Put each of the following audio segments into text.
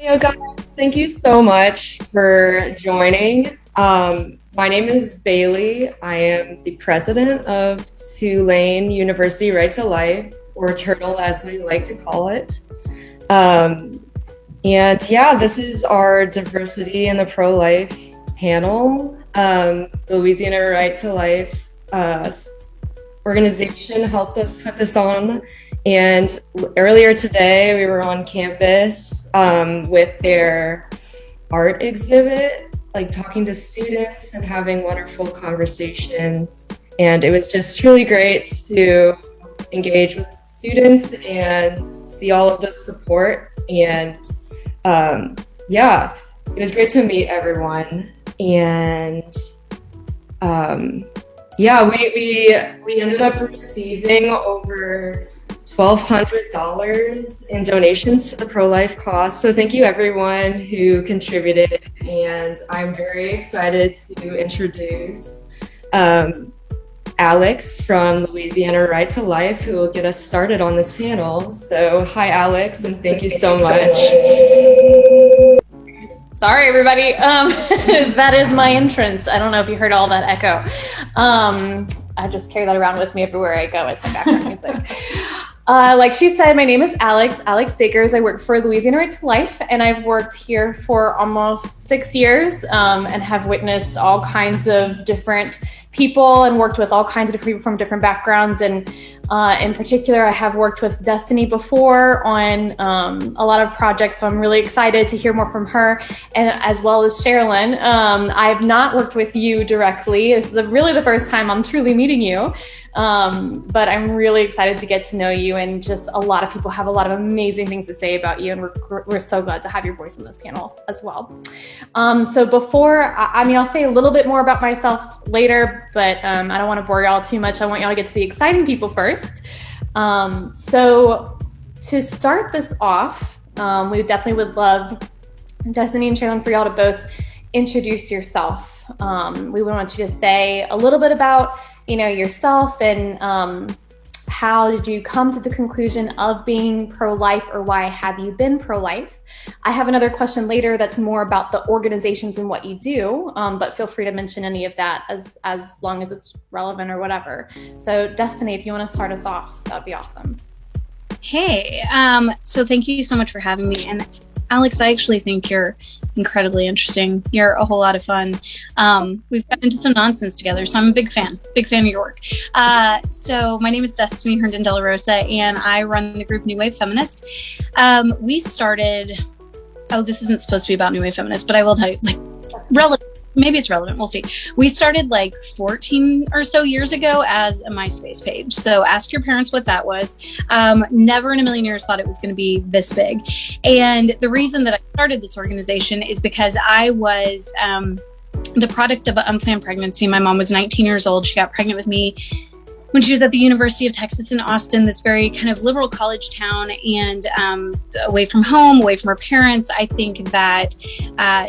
Hey, guys, thank you so much for joining. My name is Bailey. I am the president of Tulane University Right to Life, or Turtle as we like to call it. Um, and yeah, this is our diversity in the pro-life panel. The Louisiana Right to Life organization helped us put this on. And earlier today, we were on campus with their art exhibit, like talking to students and having wonderful conversations. And it was just truly great to engage with students and see all of the support. And yeah, it was great to meet everyone. And yeah, we ended up receiving over $1,200 in donations to the pro-life cause. So thank you everyone who contributed, and I'm very excited to introduce Alex from Louisiana Right to Life, who will get us started on this panel. So hi Alex, and thank you so much. Sorry everybody, that is my entrance. I don't know if you heard all that echo. I just carry that around with me everywhere I go as my background music. Like she said, my name is Alex Sakers. I work for Louisiana Right to Life, and I've worked here for almost 6 years and have witnessed all kinds of different people and worked with all kinds of different people from different backgrounds. And in particular, I have worked with Destiny before on a lot of projects, so I'm really excited to hear more from her, and as well as Sherilyn. I've not worked with you directly. It's really the first time I'm truly meeting you, but I'm really excited to get to know you, and just a lot of people have a lot of amazing things to say about you, and we're so glad to have your voice in this panel as well. So before, I'll say a little bit more about myself later, but I don't want to bore y'all too much. I want y'all to get to the exciting people first. So to start this off, we definitely would love Destiny and Sherilyn for y'all to both introduce yourself. We would want you to say a little bit about, yourself, and how did you come to the conclusion of being pro-life, or why have you been pro-life? I have another question later that's more about the organizations and what you do, but feel free to mention any of that as long as it's relevant or whatever. So Destiny, if you want to start us off, that'd be awesome. Hey, so thank you so much for having me. And Alex, I actually think you're incredibly interesting. You're a whole lot of fun. We've gotten into some nonsense together, so I'm a big fan of your work. So my name is Destiny Herndon De La Rosa, and I run the group New Wave Feminist. We started, this isn't supposed to be about New Wave Feminist, but I will tell you, maybe it's relevant, we'll see. We started 14 or so years ago as a MySpace page. So ask your parents what that was. Never in a million years thought it was going to be this big. And the reason that I started this organization is because I was the product of an unplanned pregnancy. My mom was 19 years old. She got pregnant with me when she was at the University of Texas in Austin, this very kind of liberal college town, and away from home, away from her parents. I think that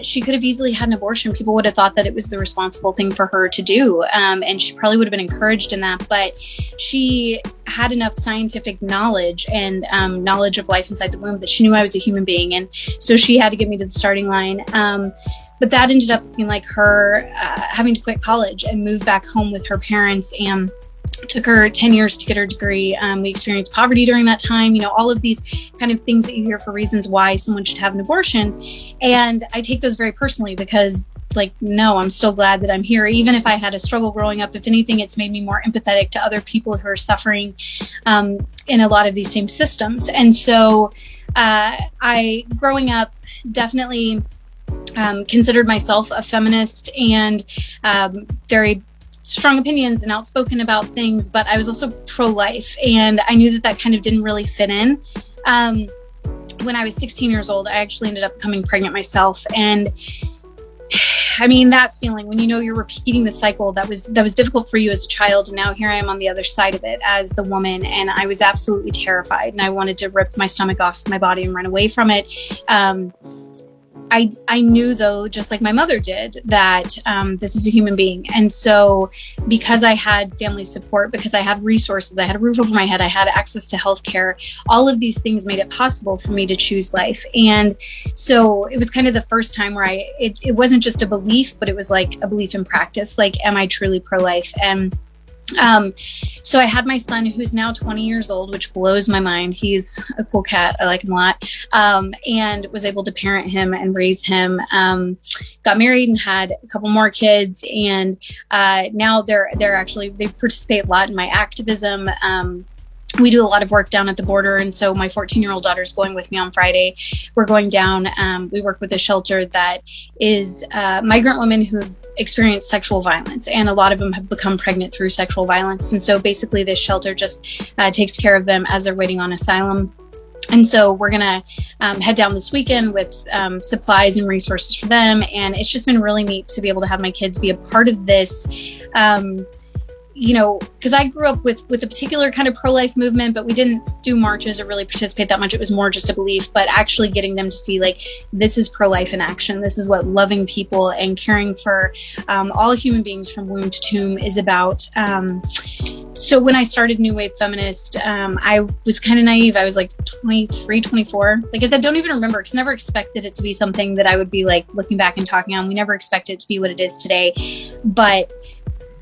she could have easily had an abortion. People would have thought that it was the responsible thing for her to do, and she probably would have been encouraged in that. But she had enough scientific knowledge and knowledge of life inside the womb that she knew I was a human being, and so she had to get me to the starting line. But that ended up looking like her having to quit college and move back home with her parents, and took her 10 years to get her degree. We experienced poverty during that time, all of these kind of things that you hear for reasons why someone should have an abortion. And I take those very personally because, no, I'm still glad that I'm here. Even if I had a struggle growing up, if anything, it's made me more empathetic to other people who are suffering in a lot of these same systems. And so growing up, definitely considered myself a feminist and very strong opinions and outspoken about things, but I was also pro-life, and I knew that kind of didn't really fit in. When I was 16 years old, I actually ended up becoming pregnant myself, and that feeling when you're repeating the cycle that was difficult for you as a child, and now here I am on the other side of it as the woman, and I was absolutely terrified, and I wanted to rip my stomach off my body and run away from it. I knew, though, just like my mother did, that this is a human being. And so because I had family support, because I had resources, I had a roof over my head, I had access to healthcare, all of these things made it possible for me to choose life. And so it was kind of the first time where it wasn't just a belief, but it was like a belief in practice. Like, am I truly pro-life? And so I had my son, who's now 20 years old, which blows my mind. He's a cool cat. I like him a lot. And was able to parent him and raise him. Got married and had a couple more kids. And now they participate a lot in my activism. We do a lot of work down at the border. And so my 14-year-old daughter's going with me on Friday. We're going down. We work with a shelter that is migrant women who've experienced sexual violence. And a lot of them have become pregnant through sexual violence. And so basically this shelter just takes care of them as they're waiting on asylum. And so we're going to head down this weekend with supplies and resources for them. And it's just been really neat to be able to have my kids be a part of this. Because I grew up with a particular kind of pro-life movement, but we didn't do marches or really participate that much. It was more just a belief, but actually getting them to see, like, this is pro-life in action. This is what loving people and caring for all human beings from womb to tomb is about. So when I started New Wave Feminist, I was kind of naive. I was like 23, 24. Like I said, don't even remember, because I never expected it to be something that I would be like looking back and talking on. We never expected it to be what it is today. But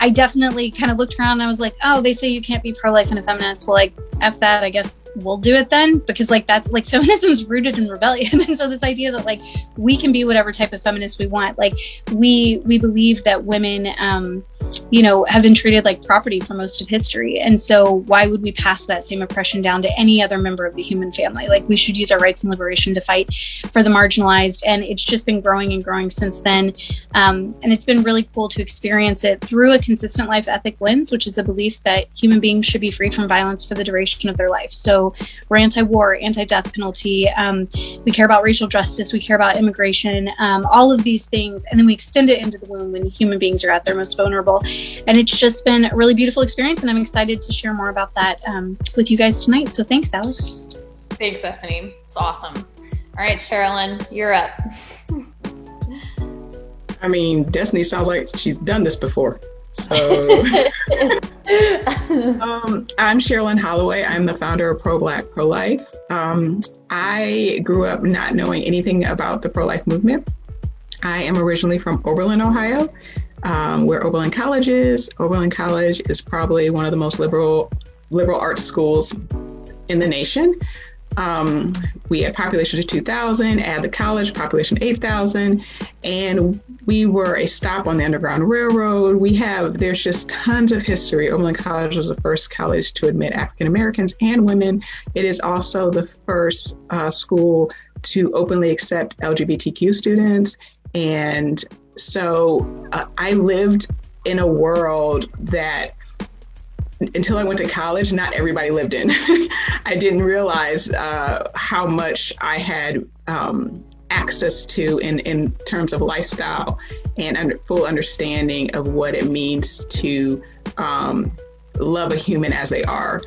I definitely kind of looked around and I was like, oh, they say you can't be pro-life and a feminist. Well, like, F that, I guess we'll do it then. Because like, that's like, feminism is rooted in rebellion. And so this idea that like, we can be whatever type of feminist we want. Like we believe that women, have been treated like property for most of history. And so why would we pass that same oppression down to any other member of the human family? Like, we should use our rights and liberation to fight for the marginalized. And it's just been growing and growing since then. And it's been really cool to experience it through a consistent life ethic lens, which is the belief that human beings should be freed from violence for the duration of their life. So we're anti-war, anti-death penalty. We care about racial justice. We care about immigration, all of these things. And then we extend it into the womb when human beings are at their most vulnerable. And it's just been a really beautiful experience. And I'm excited to share more about that with you guys tonight. So thanks, Alex. Thanks, Destiny. It's awesome. All right, Sherilyn, you're up. I mean, Destiny sounds like she's done this before. So I'm Sherilyn Holloway. I'm the founder of Pro-Black, Pro-Life. I grew up not knowing anything about the pro-life movement. I am originally from Oberlin, Ohio, where Oberlin College is. Oberlin College is probably one of the most liberal arts schools in the nation. We had population of 2,000, add the college, population 8,000, and we were a stop on the Underground Railroad. There's just tons of history. Oberlin College was the first college to admit African Americans and women. It is also the first school to openly accept LGBTQ students. And so I lived in a world that, until I went to college, not everybody lived in. I didn't realize how much I had access to in terms of lifestyle and full understanding of what it means to love a human as they are,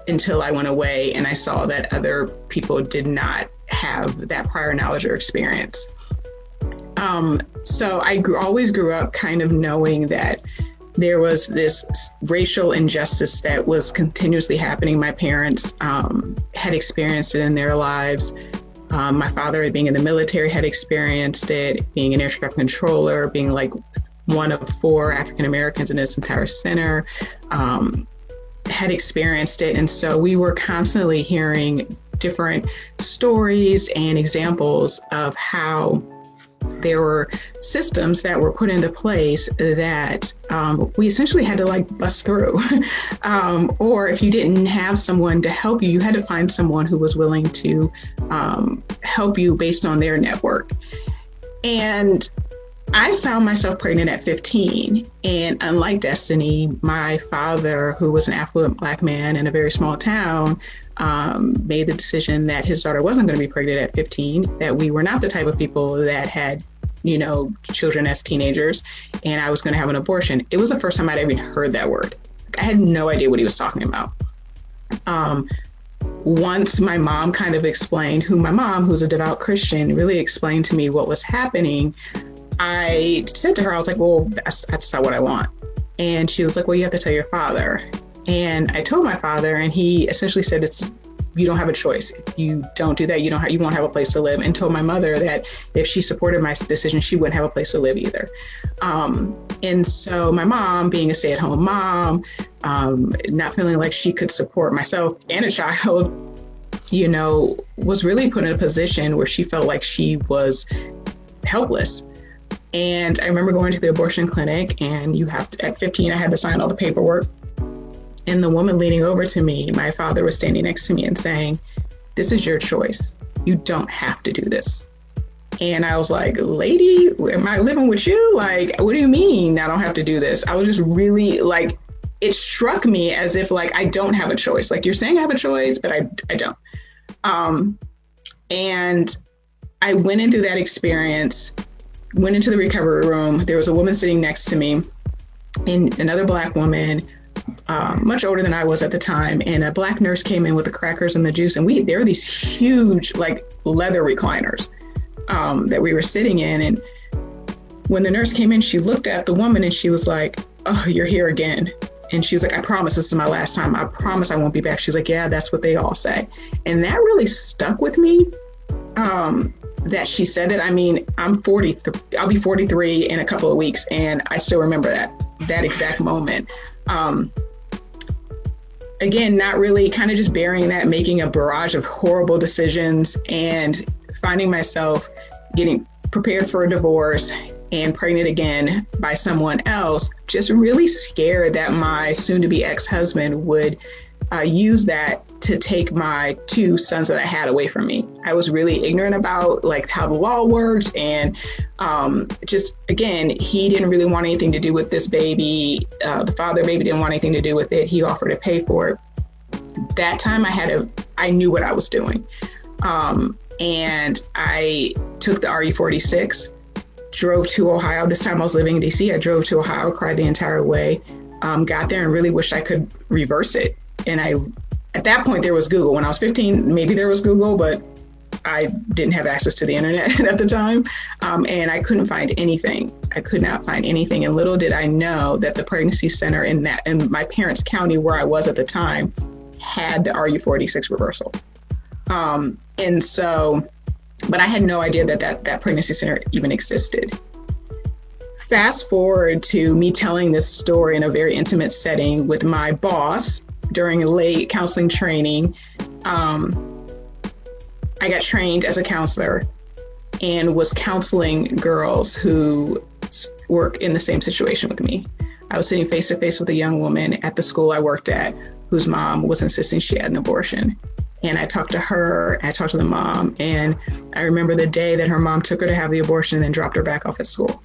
until I went away and I saw that other people did not have that prior knowledge or experience. So I always grew up kind of knowing that there was this racial injustice that was continuously happening. My parents had experienced it in their lives. My father, being in the military, had experienced it, being an air traffic controller, being like one of 4 African Americans in his entire center, had experienced it. And so we were constantly hearing different stories and examples of how there were systems that were put into place that we essentially had to like bust through. Or if you didn't have someone to help you, you had to find someone who was willing to help you based on their network. And I found myself pregnant at 15. And unlike Destiny, my father, who was an affluent Black man in a very small town, made the decision that his daughter wasn't going to be pregnant at 15, that we were not the type of people that had, children as teenagers, and I was going to have an abortion. It was the first time I'd even heard that word. I had no idea what he was talking about. once my mom kind of explained, my mom, who's a devout Christian, really explained to me what was happening, I said to her, I was like, well, that's not what I want. And she was like, well, you have to tell your father. And I told my father, and he essentially said, you don't have a choice. If you don't do that, you won't have a place to live. And told my mother that if she supported my decision, she wouldn't have a place to live either. And so my mom, being a stay-at-home mom, not feeling like she could support myself and a child, was really put in a position where she felt like she was helpless. And I remember going to the abortion clinic, and at 15, I had to sign all the paperwork. And the woman leaning over to me, my father was standing next to me and saying, this is your choice. You don't have to do this. And I was like, lady, am I living with you? Like, what do you mean I don't have to do this? I was just really like, it struck me as if like, I don't have a choice. Like, you're saying I have a choice, but I don't. And I went in through that experience, went into the recovery room. There was a woman sitting next to me, and another Black woman, much older than I was at the time, and a Black nurse came in with the crackers and the juice, and there were these huge like leather recliners that we were sitting in. And when the nurse came in, she looked at the woman and she was like, oh, you're here again. And she was like, I promise this is my last time. I promise I won't be back. She's like, yeah, that's what they all say. And that really stuck with me, that she said it. I mean, I'm 40, I'll be 43 in a couple of weeks, and I still remember that exact moment. Again, not really, kind of just bearing that, making a barrage of horrible decisions, and finding myself getting prepared for a divorce and pregnant again by someone else, just really scared that my soon-to-be ex-husband would use that to take my two sons that I had away from me. I was really ignorant about like how the law worked, and just, again, he didn't really want anything to do with this baby. The father baby didn't want anything to do with it. He offered to pay for it. That time I knew what I was doing. And I took the RU46, drove to Ohio. This time I was living in DC. I drove to Ohio, cried the entire way, got there and really wished I could reverse it. And at that point there was Google. When I was 15, maybe there was Google, but I didn't have access to the internet at the time. And I couldn't find anything. I could not find anything. And little did I know that the pregnancy center in my parents' county where I was at the time had the RU46 reversal. And so, but I had no idea that pregnancy center even existed. Fast forward to me telling this story in a very intimate setting with my boss during a late counseling training. I got trained as a counselor and was counseling girls who work in the same situation with me. I was sitting face to face with a young woman at the school I worked at whose mom was insisting she had an abortion. And I talked to her, I talked to the mom, and I remember the day that her mom took her to have the abortion and then dropped her back off at school.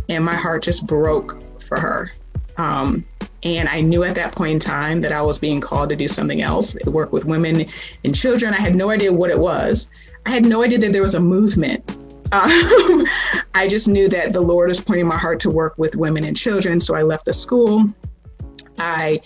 And my heart just broke for her. And I knew at that point in time that I was being called to do something else, work with women and children. I had no idea what it was. I had no idea that there was a movement. I just knew that the Lord was pointing my heart to work with women and children. So I left the school. I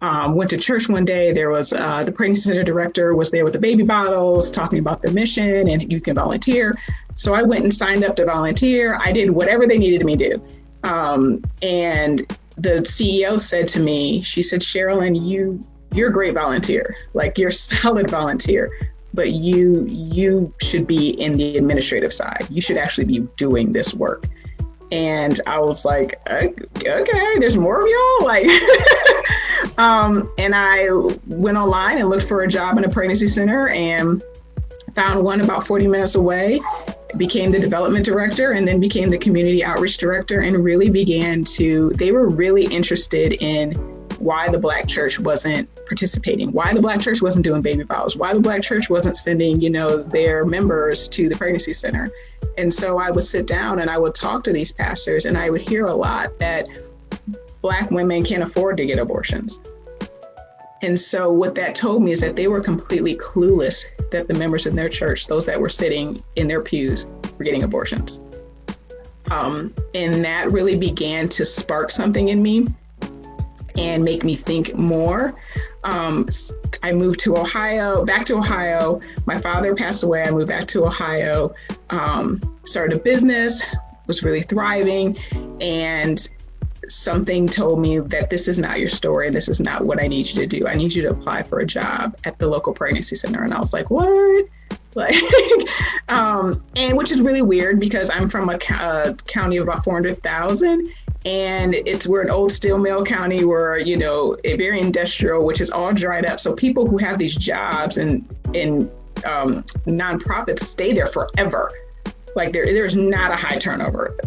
went to church one day. There was the pregnancy center director was there with the baby bottles talking about the mission, and you can volunteer. So I went and signed up to volunteer. I did whatever they needed me to do. And the CEO said to me, she said, Sherilyn, you're a great volunteer. Like, you're a solid volunteer, but you should be in the administrative side. You should actually be doing this work. And I was like, okay, there's more of y'all? Like, and I went online and looked for a job in a pregnancy center and found one about 40 minutes away, became the development director, and then became the community outreach director, and really they were really interested in why the Black church wasn't participating, why the Black church wasn't doing baby bottles, why the Black church wasn't sending, their members to the pregnancy center. And so I would sit down and I would talk to these pastors, and I would hear a lot that Black women can't afford to get abortions. And so what that told me is that they were completely clueless that the members in their church, those that were sitting in their pews, were getting abortions. And that really began to spark something in me and make me think more. I moved to back to Ohio. My father passed away. I moved back to Ohio, started a business, was really thriving, and something told me that this is not your story. This is not what I need you to do. I need you to apply for a job at the local pregnancy center. And I was like, what? Like, and which is really weird because I'm from a county of about 400,000. And we're an old steel mill county. We're, a very industrial, which is all dried up. So people who have these jobs and nonprofits stay there forever. Like there's not a high turnover.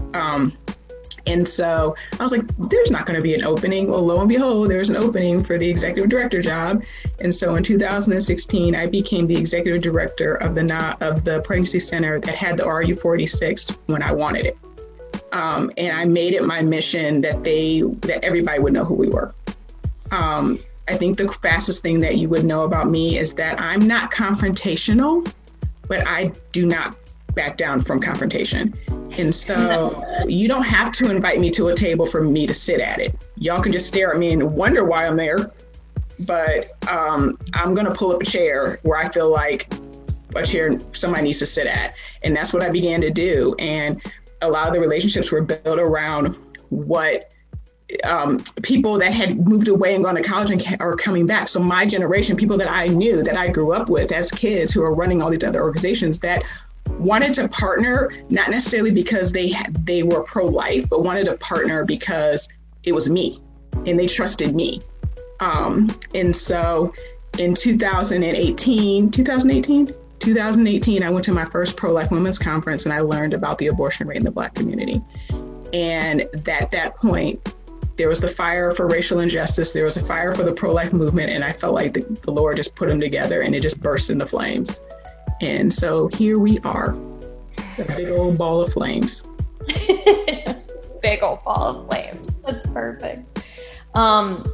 And so I was like, there's not going to be an opening. Well, lo and behold, there's an opening for the executive director job. And so in 2016, I became the executive director of the pregnancy center that had the RU46 when I wanted it. And I made it my mission that everybody would know who we were. I think the fastest thing that you would know about me is that I'm not confrontational, but I do not back down from confrontation. And so you don't have to invite me to a table for me to sit at it. Y'all can just stare at me and wonder why I'm there. But I'm going to pull up a chair where I feel like a chair somebody needs to sit at. And that's what I began to do. And a lot of the relationships were built around what people that had moved away and gone to college and are coming back. So my generation, people that I knew, that I grew up with as kids who are running all these other organizations that wanted to partner, not necessarily because they were pro-life, but wanted to partner because it was me and they trusted me. And so in 2018, I went to my first pro-life women's conference and I learned about the abortion rate in the Black community. And at that point, there was the fire for racial injustice. There was a fire for the pro-life movement. And I felt like the Lord just put them together and it just burst into flames. And so here we are, a big old ball of flames. Big old ball of flames. That's perfect.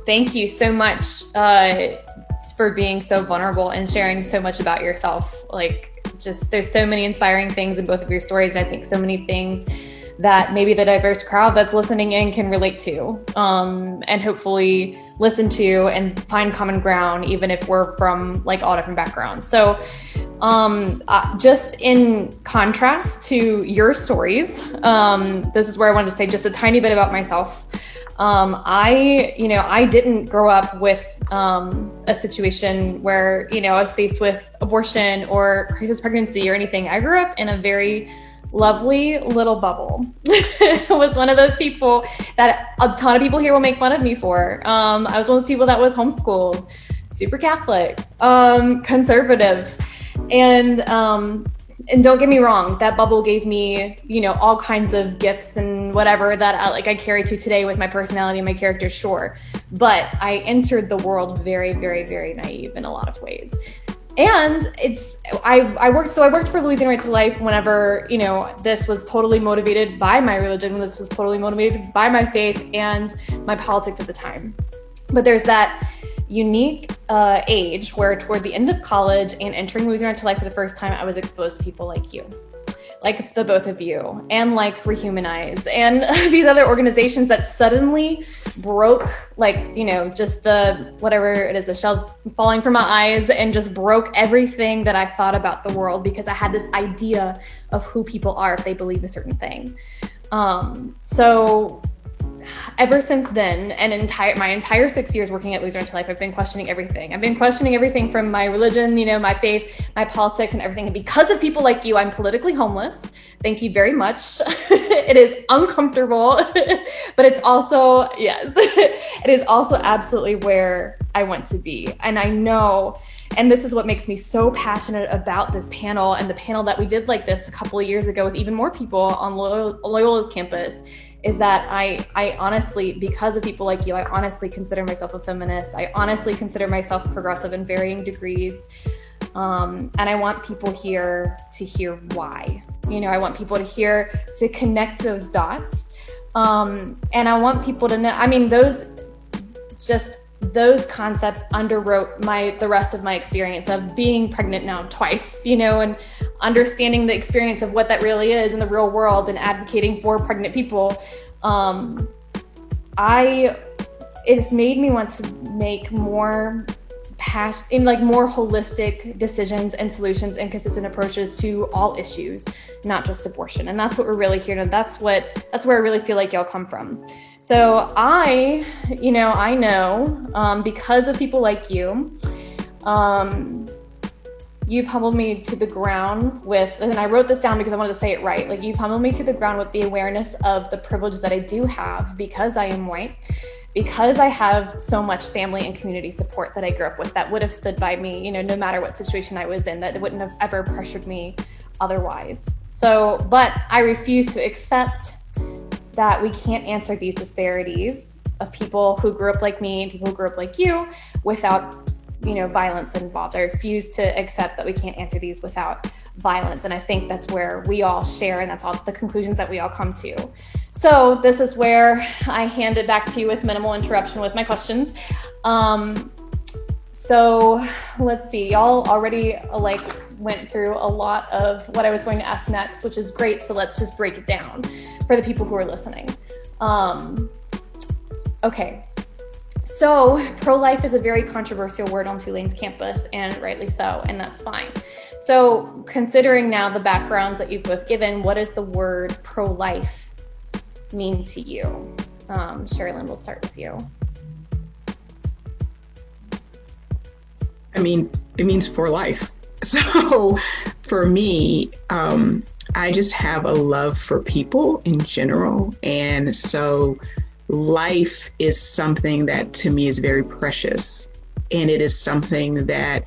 Thank you so much for being so vulnerable and sharing so much about yourself. There's so many inspiring things in both of your stories. And I think so many things that maybe the diverse crowd that's listening in can relate to, and hopefully listen to and find common ground, even if we're from all different backgrounds. So just in contrast to your stories, this is where I wanted to say just a tiny bit about myself. I didn't grow up with a situation where, I was faced with abortion or crisis pregnancy or anything. I grew up in a very lovely little bubble. I was one of those people that a ton of people here will make fun of me for. I was one of those people that was homeschooled, super Catholic, conservative. And don't get me wrong, that bubble gave me, all kinds of gifts and whatever that I carry to today with my personality and my character, sure. But I entered the world very, very, very naive in a lot of ways. And I worked for Louisiana Right to Life whenever, this was totally motivated by my religion, this was totally motivated by my faith and my politics at the time. But there's that unique age where toward the end of college and entering Louisiana Right to Life for the first time, I was exposed to people like you, like the both of you, and like Humanize and these other organizations that suddenly broke, just the, whatever it is, the shells falling from my eyes, and just broke everything that I thought about the world, because I had this idea of who people are if they believe a certain thing. So ever since then, and my entire 6 years working at Louisiana Right to Life, I've been questioning everything. I've been questioning everything from my religion, my faith, my politics, and everything. And because of people like you, I'm politically homeless. Thank you very much. It is uncomfortable, but it's also, yes, it is also absolutely where I want to be. And I know, and this is what makes me so passionate about this panel, and the panel that we did like this a couple of years ago with even more people on Loyola's campus, is that I honestly, because of people like you, I honestly consider myself a feminist. I honestly consider myself progressive in varying degrees. And I want people here to hear why. I want people to connect those dots. And I want people to know, those concepts underwrote the rest of my experience of being pregnant now twice, and understanding the experience of what that really is in the real world and advocating for pregnant people. It has made me want to make more in like more holistic decisions and solutions and consistent approaches to all issues, not just abortion. And that's what we're really here to. That's where I really feel like y'all come from. So I know because of people like you, you've humbled me to the ground with, and I wrote this down because I wanted to say it right. Like, you've humbled me to the ground with the awareness of the privilege that I do have because I am white, because I have so much family and community support that I grew up with that would have stood by me, no matter what situation I was in, that wouldn't have ever pressured me otherwise. So, but I refuse to accept that we can't answer these disparities of people who grew up like me and people who grew up like you without violence involved. I refuse to accept that we can't answer these without violence. And I think that's where we all share, and that's all the conclusions that we all come to. So this is where I hand it back to you with minimal interruption with my questions. So let's see, y'all already went through a lot of what I was going to ask next, which is great. So let's just break it down for the people who are listening. Okay. So pro-life is a very controversial word on Tulane's campus, and rightly so, and that's fine. So considering now the backgrounds that you've both given, what does the word pro-life mean to you? Sherilyn, we'll start with you. I mean, it means for life. So for me, I just have a love for people in general. And so life is something that to me is very precious. And it is something that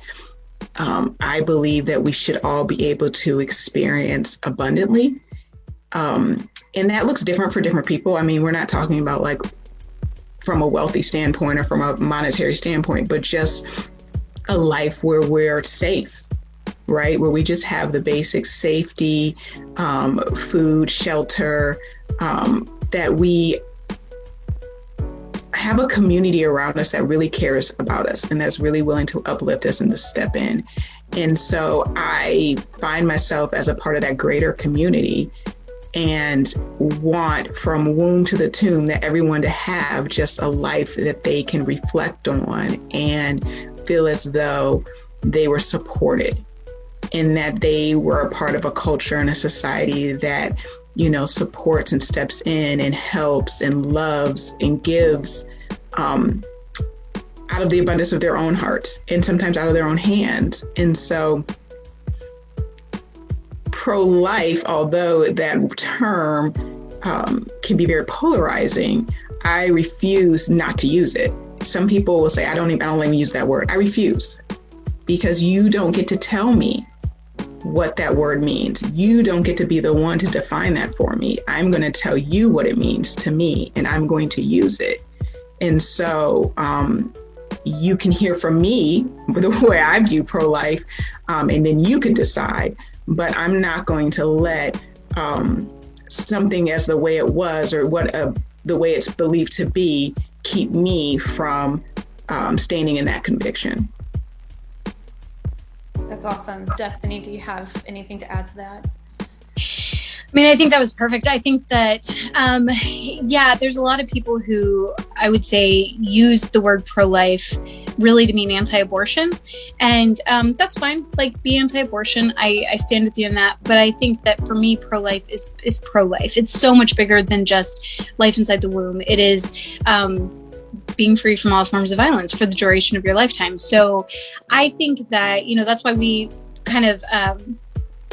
I believe that we should all be able to experience abundantly. And that looks different for different people. I mean, we're not talking about like from a wealthy standpoint or from a monetary standpoint, but just a life where we're safe, right? Where we just have the basic safety, food, shelter, that we have a community around us that really cares about us and that's really willing to uplift us and to step in. And so I find myself as a part of that greater community and want from womb to the tomb that everyone to have just a life that they can reflect on and feel as though they were supported and that they were a part of a culture and a society that, supports and steps in and helps and loves and gives out of the abundance of their own hearts and sometimes out of their own hands. And so pro-life, although that term can be very polarizing, I refuse not to use it. Some people will say, I don't even use that word. I refuse, because you don't get to tell me what that word means. You don't get to be the one to define that for me. I'm going to tell you what it means to me, and I'm going to use it. And so you can hear from me the way I view pro-life, and then you can decide. But I'm not going to let something as the way it was or the way it's believed to be keep me from standing in that conviction. That's awesome. Destiny, do you have anything to add to that? I mean, I think that was perfect. I think that, there's a lot of people who I would say use the word pro-life really to mean anti-abortion. And that's fine. Like, be anti-abortion. I stand with you in that. But I think that for me, pro-life is pro-life. It's so much bigger than just life inside the womb. It is being free from all forms of violence for the duration of your lifetime. So I think that, that's why we kind of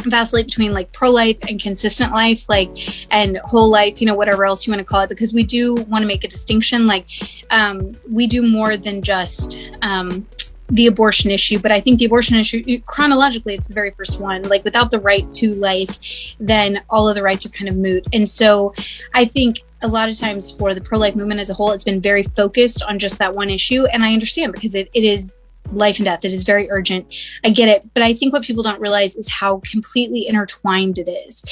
vacillate between like pro-life and consistent life, and whole life, whatever else you want to call it, because we do want to make a distinction. We do more than just the abortion issue, but I think the abortion issue, chronologically, it's the very first one. Like, without the right to life, then all of the rights are kind of moot. And so I think a lot of times for the pro-life movement as a whole, it's been very focused on just that one issue. And I understand, because it is life and death. It is very urgent. I get it. But I think what people don't realize is how completely intertwined it is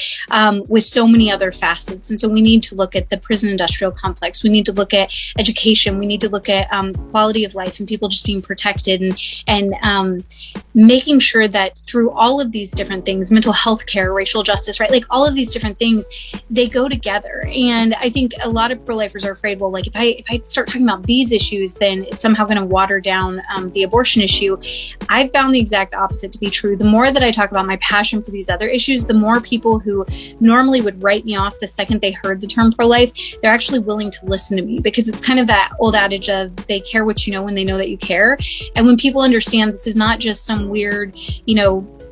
with so many other facets. And so we need to look at the prison industrial complex. We need to look at education. We need to look at quality of life and people just being protected and making sure that through all of these different things, mental health care, racial justice, right? Like all of these different things, they go together. And I think a lot of pro-lifers are afraid, well, like if I start talking about these issues, then it's somehow going to water down the abortion issue. I've found the exact opposite to be true. The more that I talk about my passion for these other issues, the more people who normally would write me off the second they heard the term pro-life, they're actually willing to listen to me, because it's kind of that old adage of they care what you know when they know that you care. And when people understand this is not just some weird,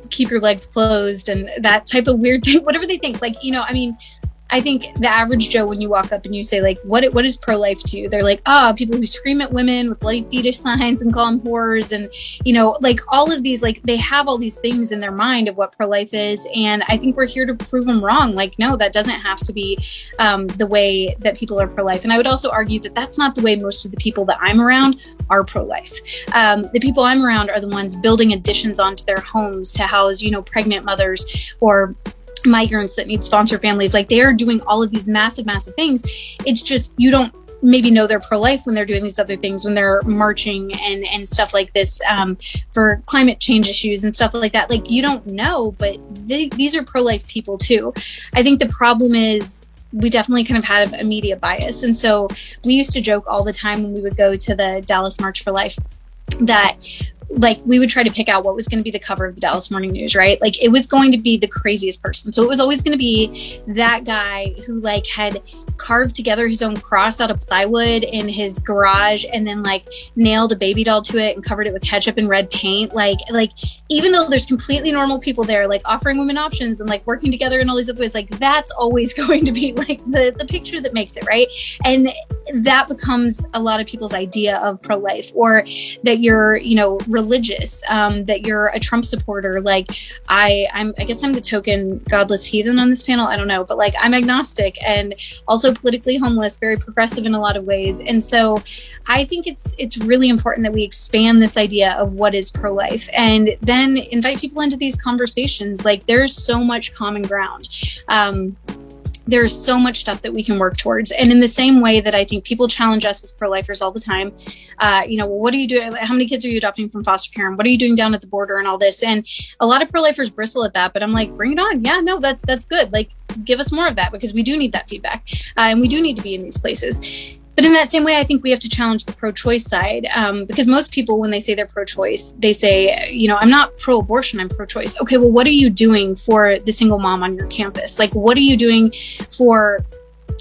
keep your legs closed and that type of weird thing, whatever they think, I think the average Joe, when you walk up and you say, like, what is pro-life to you? They're like, people who scream at women with bloody fetus signs and call them whores. And, like all of these, like they have all these things in their mind of what pro-life is. And I think we're here to prove them wrong. Like, no, that doesn't have to be the way that people are pro-life. And I would also argue that that's not the way most of the people that I'm around are pro-life. The people I'm around are the ones building additions onto their homes to house, pregnant mothers or migrants that need sponsor families. Like they are doing all of these massive things. It's just you don't maybe know they're pro-life when they're doing these other things, when they're marching and stuff like this for climate change issues and stuff like that. Like you don't know, but these are pro-life people too. I think the problem is we definitely kind of have a media bias. And so we used to joke all the time when we would go to the Dallas March for Life that like we would try to pick out what was going to be the cover of the Dallas Morning News, right? Like it was going to be the craziest person. So it was always going to be that guy who like had carved together his own cross out of plywood in his garage and then like nailed a baby doll to it and covered it with ketchup and red paint. Like even though there's completely normal people there, like offering women options and like working together in all these other ways, like that's always going to be like the picture that makes it, right? And that becomes a lot of people's idea of pro-life, or that you're, religious, that you're a Trump supporter. Like I guess I'm the token godless heathen on this panel. I don't know, but like I'm agnostic and also politically homeless, very progressive in a lot of ways. And so I think it's really important that we expand this idea of what is pro-life and then invite people into these conversations. Like there's so much common ground. There's so much stuff that we can work towards. And in the same way that I think people challenge us as pro-lifers all the time, well, what are you doing? How many kids are you adopting from foster care? And what are you doing down at the border and all this? And a lot of pro-lifers bristle at that, but I'm like, bring it on. Yeah, no, that's good. Like, give us more of that, because we do need that feedback. And we do need to be in these places. But in that same way, I think we have to challenge the pro-choice side, because most people, when they say they're pro-choice, they say, I'm not pro-abortion, I'm pro-choice. Okay, well, what are you doing for the single mom on your campus? Like, what are you doing for,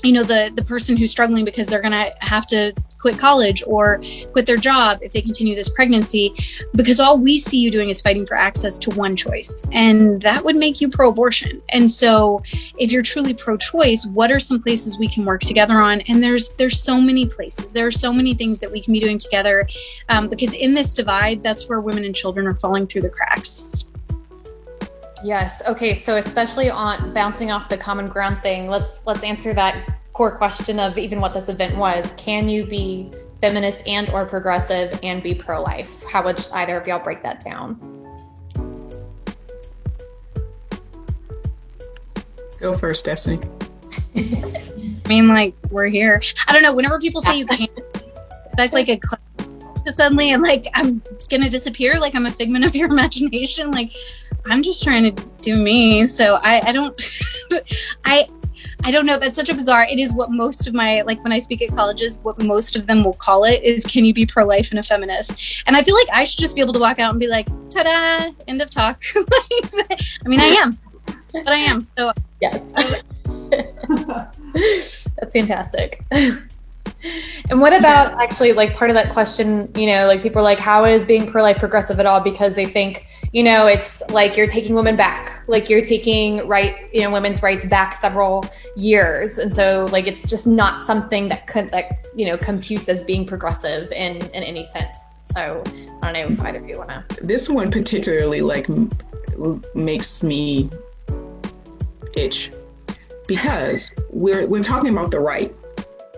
the person who's struggling because they're going to have to quit college or quit their job if they continue this pregnancy? Because all we see you doing is fighting for access to one choice, and that would make you pro-abortion. And so if you're truly pro-choice, what are some places we can work together on? And there's so many places, there are so many things that we can be doing together, because in this divide, that's where women and children are falling through the cracks. Yes. Okay. So especially on bouncing off the common ground thing, let's answer that core question of even what this event was. Can you be feminist and or progressive and be pro-life? How would either of y'all break that down? Go first, Destiny. I mean, like, we're here. I don't know. Whenever people say you can't, it's like a suddenly and like I'm gonna disappear, like I'm a figment of your imagination. Like I'm just trying to do me. So I don't I don't know. That's such a bizarre. It is what most of my, like when I speak at colleges, what most of them will call it is, can you be pro-life and a feminist? And I feel like I should just be able to walk out and be like, ta-da, end of talk. I mean, I am, but I am. So yes, that's fantastic. And what about actually like part of that question, like people are like, how is being pro-life progressive at all? Because they think, it's like you're taking women back, like you're taking women's rights back several years. And so like, it's just not something that computes as being progressive in any sense. So I don't know if either of you want to. This one particularly like makes me itch, because we're talking about the right,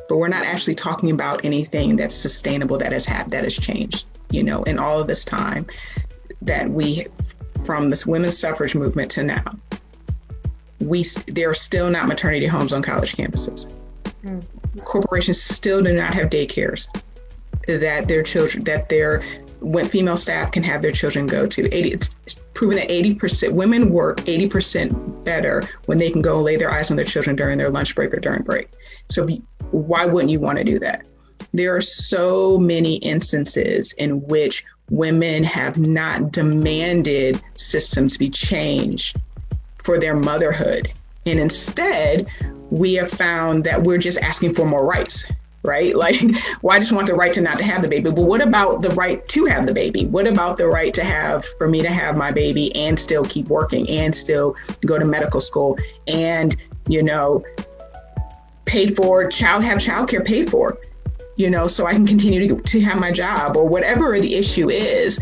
but we're not actually talking about anything that's sustainable that has changed, in all of this time that we, from this women's suffrage movement to now, there are still not maternity homes on college campuses. Corporations still do not have daycares that their children, that their when female staff can have their children go to 80. It's proven that 80% women work 80% better when they can go lay their eyes on their children during their lunch break or during break. So why wouldn't you want to do that? There are so many instances in which women have not demanded systems be changed for their motherhood. And instead, we have found that we're just asking for more rights, right? Like, well, I just want the right to not to have the baby. But what about the right to have the baby? What about the right for me to have my baby and still keep working and still go to medical school and, paid for, have childcare paid for, so I can continue to have my job or whatever the issue is.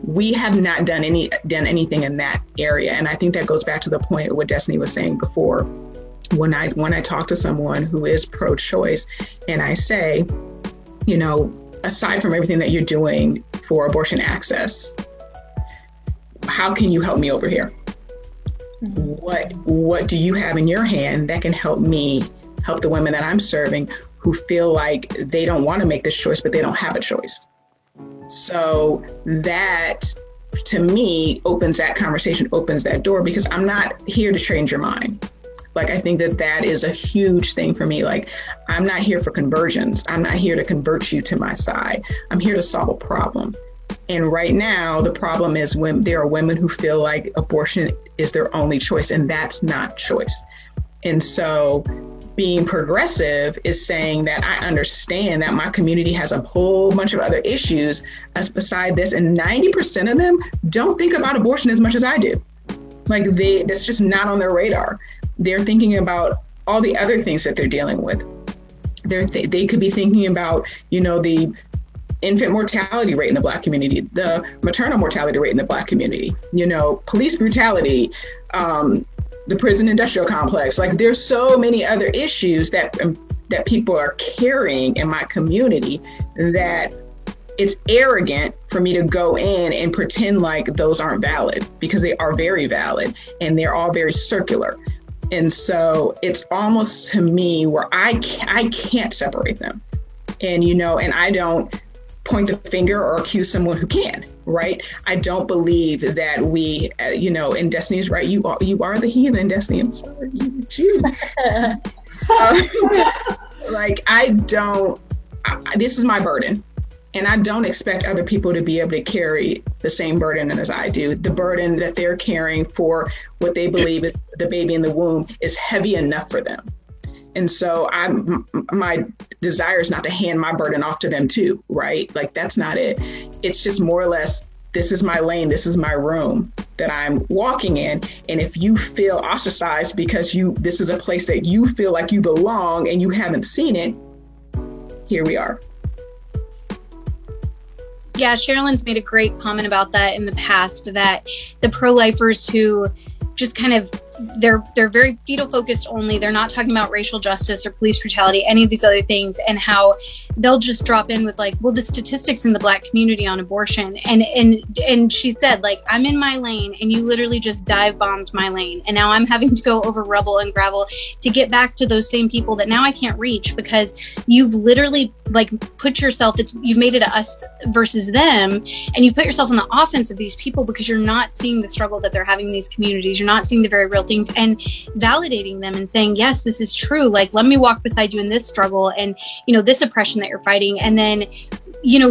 We have not done anything in that area. And I think that goes back to the point of what Destiny was saying before. When I talk to someone who is pro-choice and I say, aside from everything that you're doing for abortion access, how can you help me over here? What do you have in your hand that can help me help the women that I'm serving who feel like they don't want to make this choice, but they don't have a choice? So that, to me, opens that conversation, opens that door, because I'm not here to change your mind. Like, I think that is a huge thing for me. Like, I'm not here for conversions. I'm not here to convert you to my side. I'm here to solve a problem. And right now, the problem is when there are women who feel like abortion is their only choice, and that's not choice. And so being progressive is saying that I understand that my community has a whole bunch of other issues beside this, and 90% of them don't think about abortion as much as I do. Like, that's just not on their radar. They're thinking about all the other things that they're dealing with. They could be thinking about, the infant mortality rate in the Black community, the maternal mortality rate in the Black community, police brutality, the prison industrial complex. Like, there's so many other issues that people are carrying in my community that it's arrogant for me to go in and pretend like those aren't valid, because they are very valid and they're all very circular. And so it's almost, to me, where I can't separate them. And, and I don't point the finger or accuse someone who can, right? I don't believe that we, and Destiny's right, you are the heathen, Destiny. I'm sorry, you too. This is my burden. And I don't expect other people to be able to carry the same burden as I do. The burden that they're carrying for what they believe is the baby in the womb is heavy enough for them. And so my desire is not to hand my burden off to them too, right? Like, that's not it. It's just more or less, this is my lane, this is my room that I'm walking in. And if you feel ostracized because this is a place that you feel like you belong and you haven't seen it, here we are. Yeah, Sherilyn's made a great comment about that in the past, that the pro-lifers who just kind of, they're very fetal focused only. They're not talking about racial justice or police brutality, any of these other things, and how they'll just drop in with like, well, the statistics in the Black community on abortion. And she said, like, I'm in my lane and you literally just dive bombed my lane. And now I'm having to go over rubble and gravel to get back to those same people that now I can't reach, because you've literally like put yourself, you've made it a us versus them. And you put yourself on the offense of these people because you're not seeing the struggle that they're having in these communities. You're not seeing the very real things and validating them and saying, yes, this is true. Like, let me walk beside you in this struggle and, this oppression that you're fighting. And then,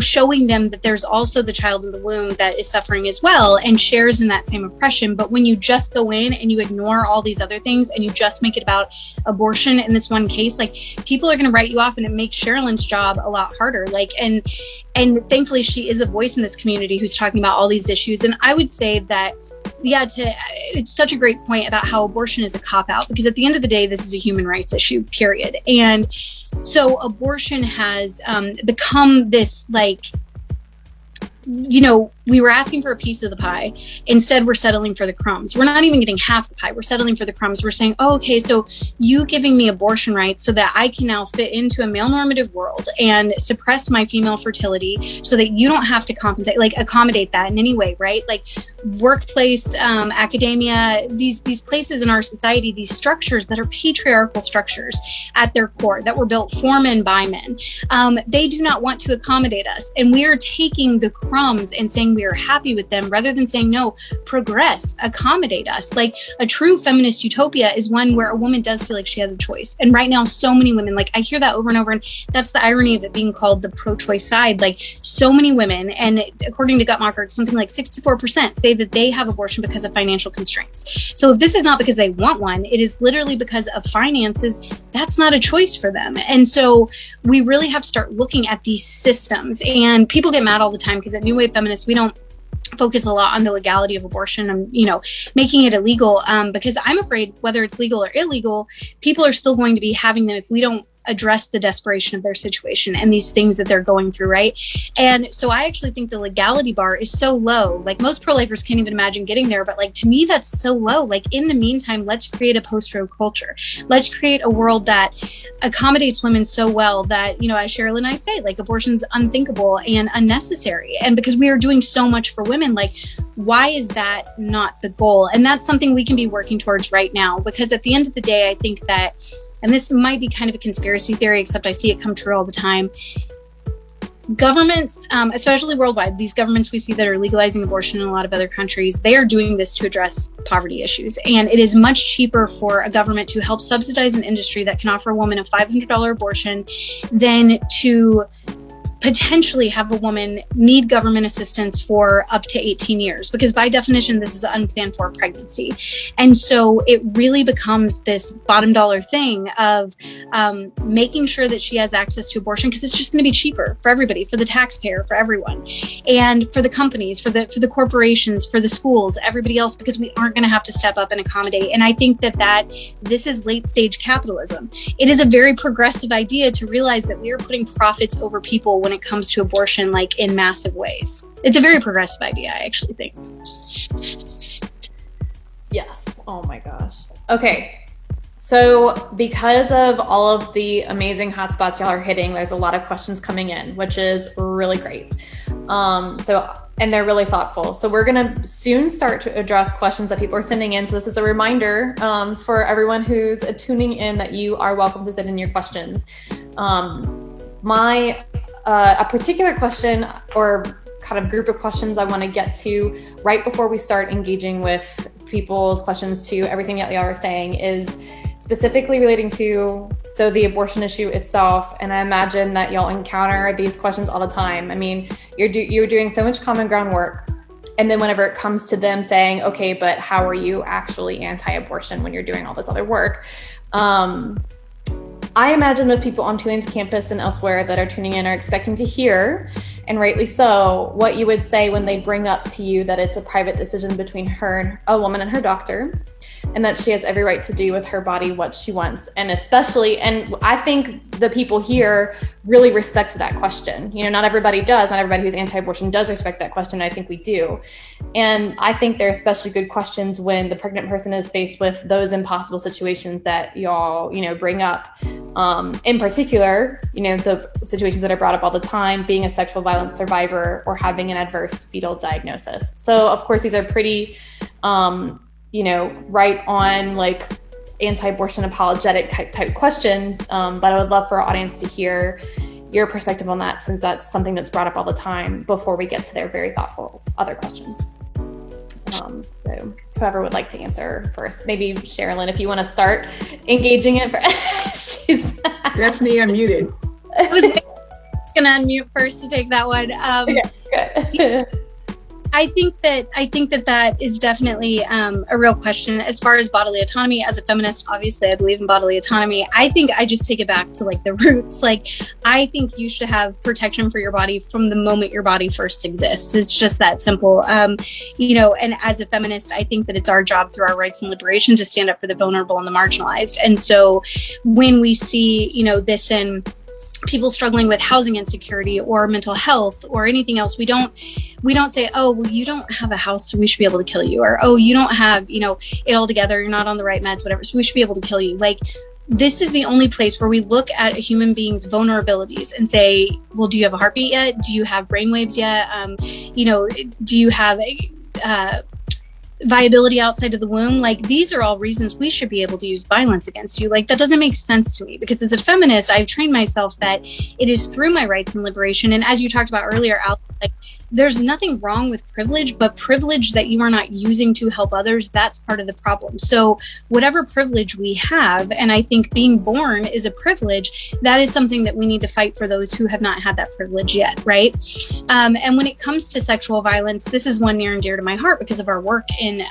showing them that there's also the child in the womb that is suffering as well and shares in that same oppression. But when you just go in and you ignore all these other things and you just make it about abortion in this one case, like, people are going to write you off, and it makes Sherilyn's job a lot harder. Like, and thankfully she is a voice in this community who's talking about all these issues. And I would say that, it's such a great point about how abortion is a cop-out, because at the end of the day, this is a human rights issue, period. And so abortion has become this, like, we were asking for a piece of the pie. Instead, we're settling for the crumbs. We're not even getting half the pie. We're settling for the crumbs. We're saying, oh, okay, so you giving me abortion rights so that I can now fit into a male normative world and suppress my female fertility so that you don't have to accommodate that in any way, right? Like, workplace, academia, these places in our society, these structures that are patriarchal structures at their core, that were built for men by men, they do not want to accommodate us. And we are taking the crumbs crumbs and saying we are happy with them, rather than saying, no, progress, accommodate us. Like, a true feminist utopia is one where a woman does feel like she has a choice. And right now, so many women, like, I hear that over and over, and that's the irony of it being called the pro-choice side. Like, so many women, and according to Guttmacher, it's something like 64% say that they have abortion because of financial constraints. So if this is not because they want one, it is literally because of finances. That's not a choice for them. And so we really have to start looking at these systems. And people get mad all the time because at New Wave Feminists, we don't focus a lot on the legality of abortion and, making it illegal, because I'm afraid whether it's legal or illegal, people are still going to be having them if we don't address the desperation of their situation and these things that they're going through, right? And so I actually think the legality bar is so low. Like, most pro-lifers can't even imagine getting there, but like, to me, that's so low. Like, in the meantime, let's create a post-Roe culture. Let's create a world that accommodates women so well that, as Cheryl and I say, like, abortion's unthinkable and unnecessary. And because we are doing so much for women, like, why is that not the goal? And that's something we can be working towards right now, because at the end of the day, I think that, and this might be kind of a conspiracy theory, except I see it come true all the time, governments, especially worldwide, these governments we see that are legalizing abortion in a lot of other countries, they are doing this to address poverty issues. And it is much cheaper for a government to help subsidize an industry that can offer a woman a $500 abortion than to potentially have a woman need government assistance for up to 18 years, because by definition, this is an unplanned for pregnancy. And so it really becomes this bottom dollar thing of making sure that she has access to abortion, because it's just going to be cheaper for everybody, for the taxpayer, for everyone, and for the companies, for the corporations, for the schools, everybody else, because we aren't going to have to step up and accommodate. And I think that this is late stage capitalism. It is a very progressive idea to realize that we are putting profits over people when it comes to abortion, like, in massive ways. It's a very progressive idea, I actually think. Yes. Oh my gosh. Okay. So because of all of the amazing hotspots y'all are hitting, there's a lot of questions coming in, which is really great. And they're really thoughtful. So we're gonna soon start to address questions that people are sending in. So this is a reminder for everyone who's tuning in that you are welcome to send in your questions. A particular question or kind of group of questions I want to get to right before we start engaging with people's questions to everything that y'all are saying is specifically relating to the abortion issue itself. And I imagine that y'all encounter these questions all the time. I mean, you're doing so much common ground work. And then whenever it comes to them saying, okay, but how are you actually anti-abortion when you're doing all this other work? I imagine most people on Tulane's campus and elsewhere that are tuning in are expecting to hear, and rightly so, what you would say when they bring up to you that it's a private decision between a woman and her doctor, and that she has every right to do with her body what she wants. And I think the people here really respect that question. Not everybody does. Not everybody who's anti-abortion does respect that question. I think we do. And I think they're especially good questions when the pregnant person is faced with those impossible situations that y'all, bring up. In particular, the situations that are brought up all the time, being a sexual violence survivor or having an adverse fetal diagnosis. So of course, these are pretty, right on, like, anti-abortion apologetic type questions. But I would love for our audience to hear your perspective on that, since that's something that's brought up all the time before we get to their very thoughtful other questions. So whoever would like to answer first, maybe Sherilyn, if you want to start engaging it. She's Destiny unmuted. I was going to unmute first to take that one. Okay. I think that is definitely a real question. As far as bodily autonomy, as a feminist, obviously I believe in bodily autonomy. I think I just take it back to, like, the roots. Like, I think you should have protection for your body from the moment your body first exists. It's just that simple. And as a feminist, I think that it's our job through our rights and liberation to stand up for the vulnerable and the marginalized. And so when we see, this in people struggling with housing insecurity or mental health or anything else, we don't say, oh, well, you don't have a house, so we should be able to kill you, or, oh, you don't have, it all together, you're not on the right meds, whatever, so we should be able to kill you. Like, this is the only place where we look at a human being's vulnerabilities and say, well, do you have a heartbeat yet? Do you have brainwaves yet? Do you have viability outside of the womb? Like, these are all reasons we should be able to use violence against you. Like, that doesn't make sense to me, because as a feminist, I've trained myself that it is through my rights and liberation. And as you talked about earlier, Alex, like, there's nothing wrong with privilege, but privilege that you are not using to help others, that's part of the problem. So whatever privilege we have, and I think being born is a privilege, that is something that we need to fight for those who have not had that privilege yet, right? And when it comes to sexual violence, this is one near and dear to my heart because of our work in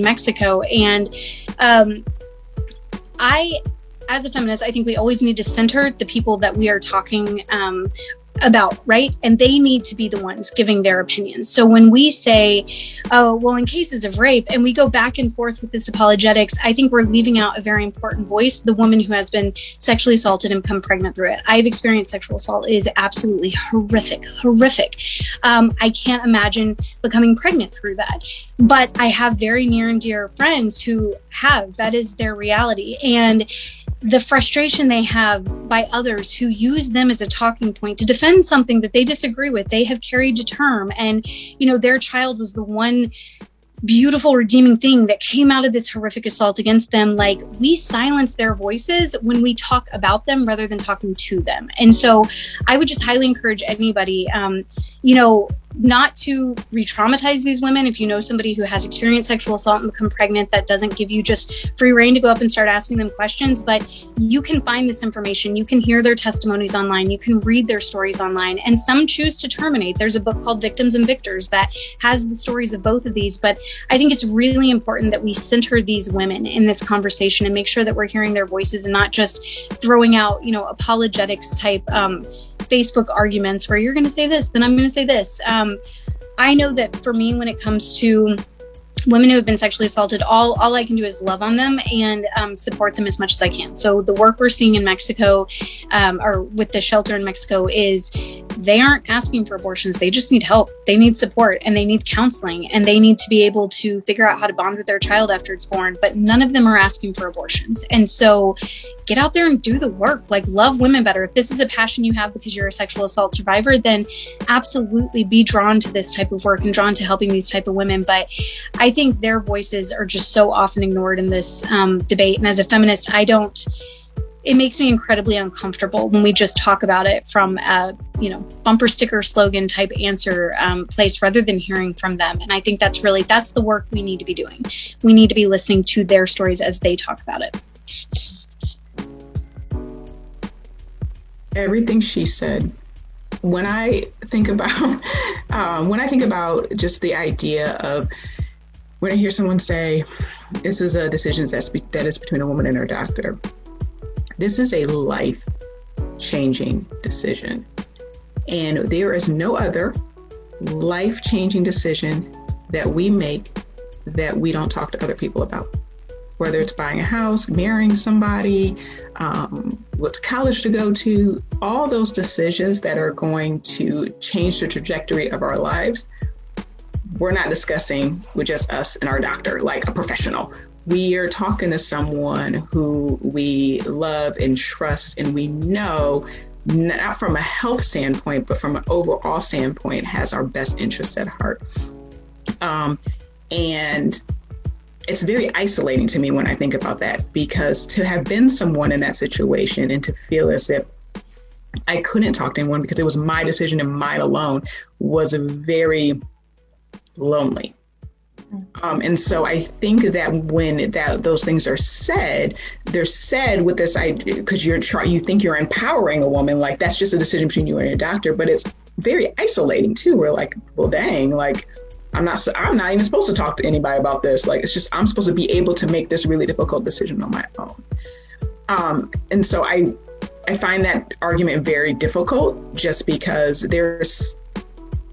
Mexico. And as a feminist, I think we always need to center the people that we are talking about, right? And they need to be the ones giving their opinions. So when we say, oh, well, in cases of rape, and we go back and forth with this apologetics, I think we're leaving out a very important voice, the woman who has been sexually assaulted and become pregnant through it. I've experienced sexual assault. It is absolutely horrific. I can't imagine becoming pregnant through that. But I have very near and dear friends who have. That is their reality. And the frustration they have by others who use them as a talking point to defend something that they disagree with, they have carried to term. And, you know, their child was the one beautiful redeeming thing that came out of this horrific assault against them. Like, we silence their voices when we talk about them rather than talking to them. And so I would just highly encourage anybody, not to re-traumatize these women. If you know somebody who has experienced sexual assault and become pregnant, that doesn't give you just free rein to go up and start asking them questions, but you can find this information. You can hear their testimonies online. You can read their stories online, and some choose to terminate. There's a book called Victims and Victors that has the stories of both of these, but I think it's really important that we center these women in this conversation and make sure that we're hearing their voices and not just throwing out, apologetics type Facebook arguments where you're going to say this, then I'm going to say this. I know that for me, when it comes to women who have been sexually assaulted, all I can do is love on them and support them as much as I can. So the work we're seeing in Mexico, or with the shelter in Mexico, is they aren't asking for abortions. They just need help. They need support, and they need counseling, and they need to be able to figure out how to bond with their child after it's born. But none of them are asking for abortions. And so get out there and do the work. Like, love women better. If this is a passion you have because you're a sexual assault survivor, then absolutely be drawn to this type of work and drawn to helping these type of women. But I think their voices are just so often ignored in this debate. And as a feminist, it makes me incredibly uncomfortable when we just talk about it from a, bumper sticker slogan type answer place rather than hearing from them. And I think that's the work we need to be doing. We need to be listening to their stories as they talk about it. Everything she said. When I think about just the idea of, when I hear someone say, this is a decision that is between a woman and her doctor, this is a life-changing decision. And there is no other life-changing decision that we make that we don't talk to other people about. Whether it's buying a house, marrying somebody, what college to go to, all those decisions that are going to change the trajectory of our lives, we're not discussing with just us and our doctor, like a professional. We are talking to someone who we love and trust, and we know, not from a health standpoint, but from an overall standpoint, has our best interests at heart. And it's very isolating to me when I think about that, because to have been someone in that situation and to feel as if I couldn't talk to anyone because it was my decision and mine alone was very lonely. And so I think that when those things are said, they're said with this idea, because you think you're empowering a woman, like that's just a decision between you and your doctor, but it's very isolating too. We're like, well, dang, like I'm not even supposed to talk to anybody about this. Like, it's just, I'm supposed to be able to make this really difficult decision on my own. And so I find that argument very difficult, just because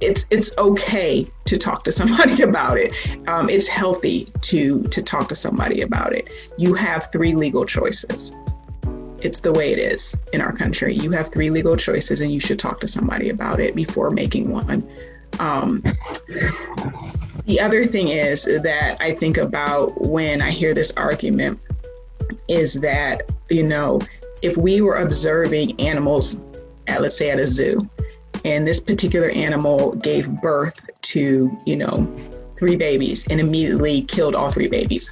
it's okay to talk to somebody about it. It's healthy to talk to somebody about it. You have 3 legal choices. It's the way it is in our country. You have 3 legal choices, and you should talk to somebody about it before making one. The other thing is that I think about when I hear this argument is that, if we were observing animals let's say at a zoo, and this particular animal gave birth to, 3 babies and immediately killed all 3 babies,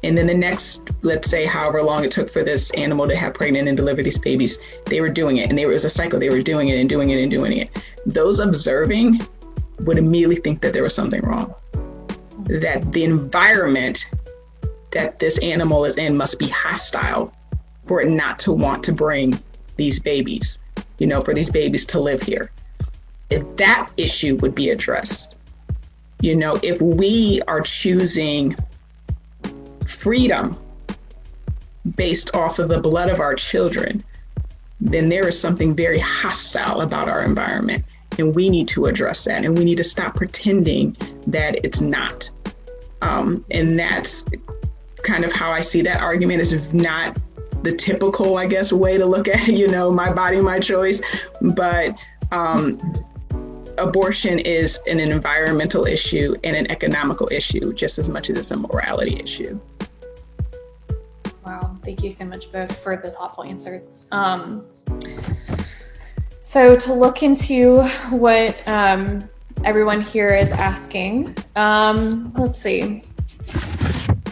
And then the next, let's say, however long it took for this animal to have pregnant and deliver these babies, they were doing it. And it was a cycle. They were doing it and doing it and doing it. Those observing would immediately think that there was something wrong, that the environment that this animal is in must be hostile for it not to want to bring these babies, for these babies to live here. If that issue would be addressed, if we are choosing freedom based off of the blood of our children, then there is something very hostile about our environment. And we need to address that. And we need to stop pretending that it's not. And that's kind of how I see that argument, is not the typical, I guess, way to look at, my body, my choice. But abortion is an environmental issue and an economical issue just as much as it's a morality issue. Wow, thank you so much both for the thoughtful answers. So to look into what everyone here is asking, let's see,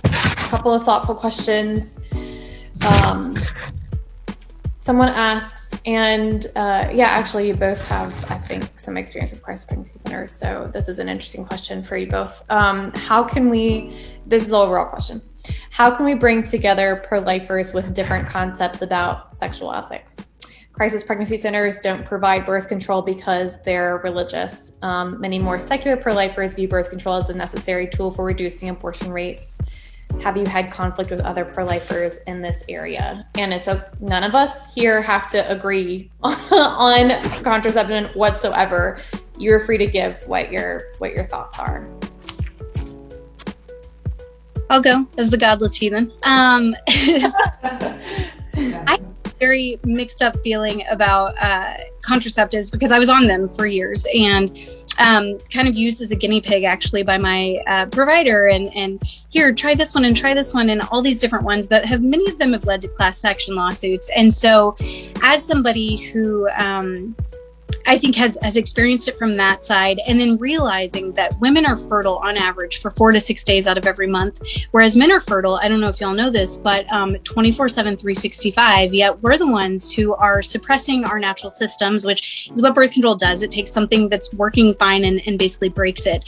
a couple of thoughtful questions. Someone asks, and actually you both have, I think, some experience with crisis pregnancy centers, so this is an interesting question for you both. This is the overall question. How can we bring together pro-lifers with different concepts about sexual ethics? Crisis pregnancy centers don't provide birth control because they're religious. Many more secular pro-lifers view birth control as a necessary tool for reducing abortion rates. Have you had conflict with other pro-lifers in this area? And none of us here have to agree on contraception whatsoever. You're free to give what your thoughts are. I'll go as the godless heathen. I have a very mixed up feeling about contraceptives because I was on them for years and kind of used as a guinea pig actually by my provider and here, try this one and all these different ones that many of them have led to class action lawsuits. And so as somebody who I think has experienced it from that side, and then realizing that women are fertile on average for 4 to 6 days out of every month, whereas men are fertile, I don't know if y'all know this, but 24/7, 365, yet we're the ones who are suppressing our natural systems, which is what birth control does. It takes something that's working fine and basically breaks it.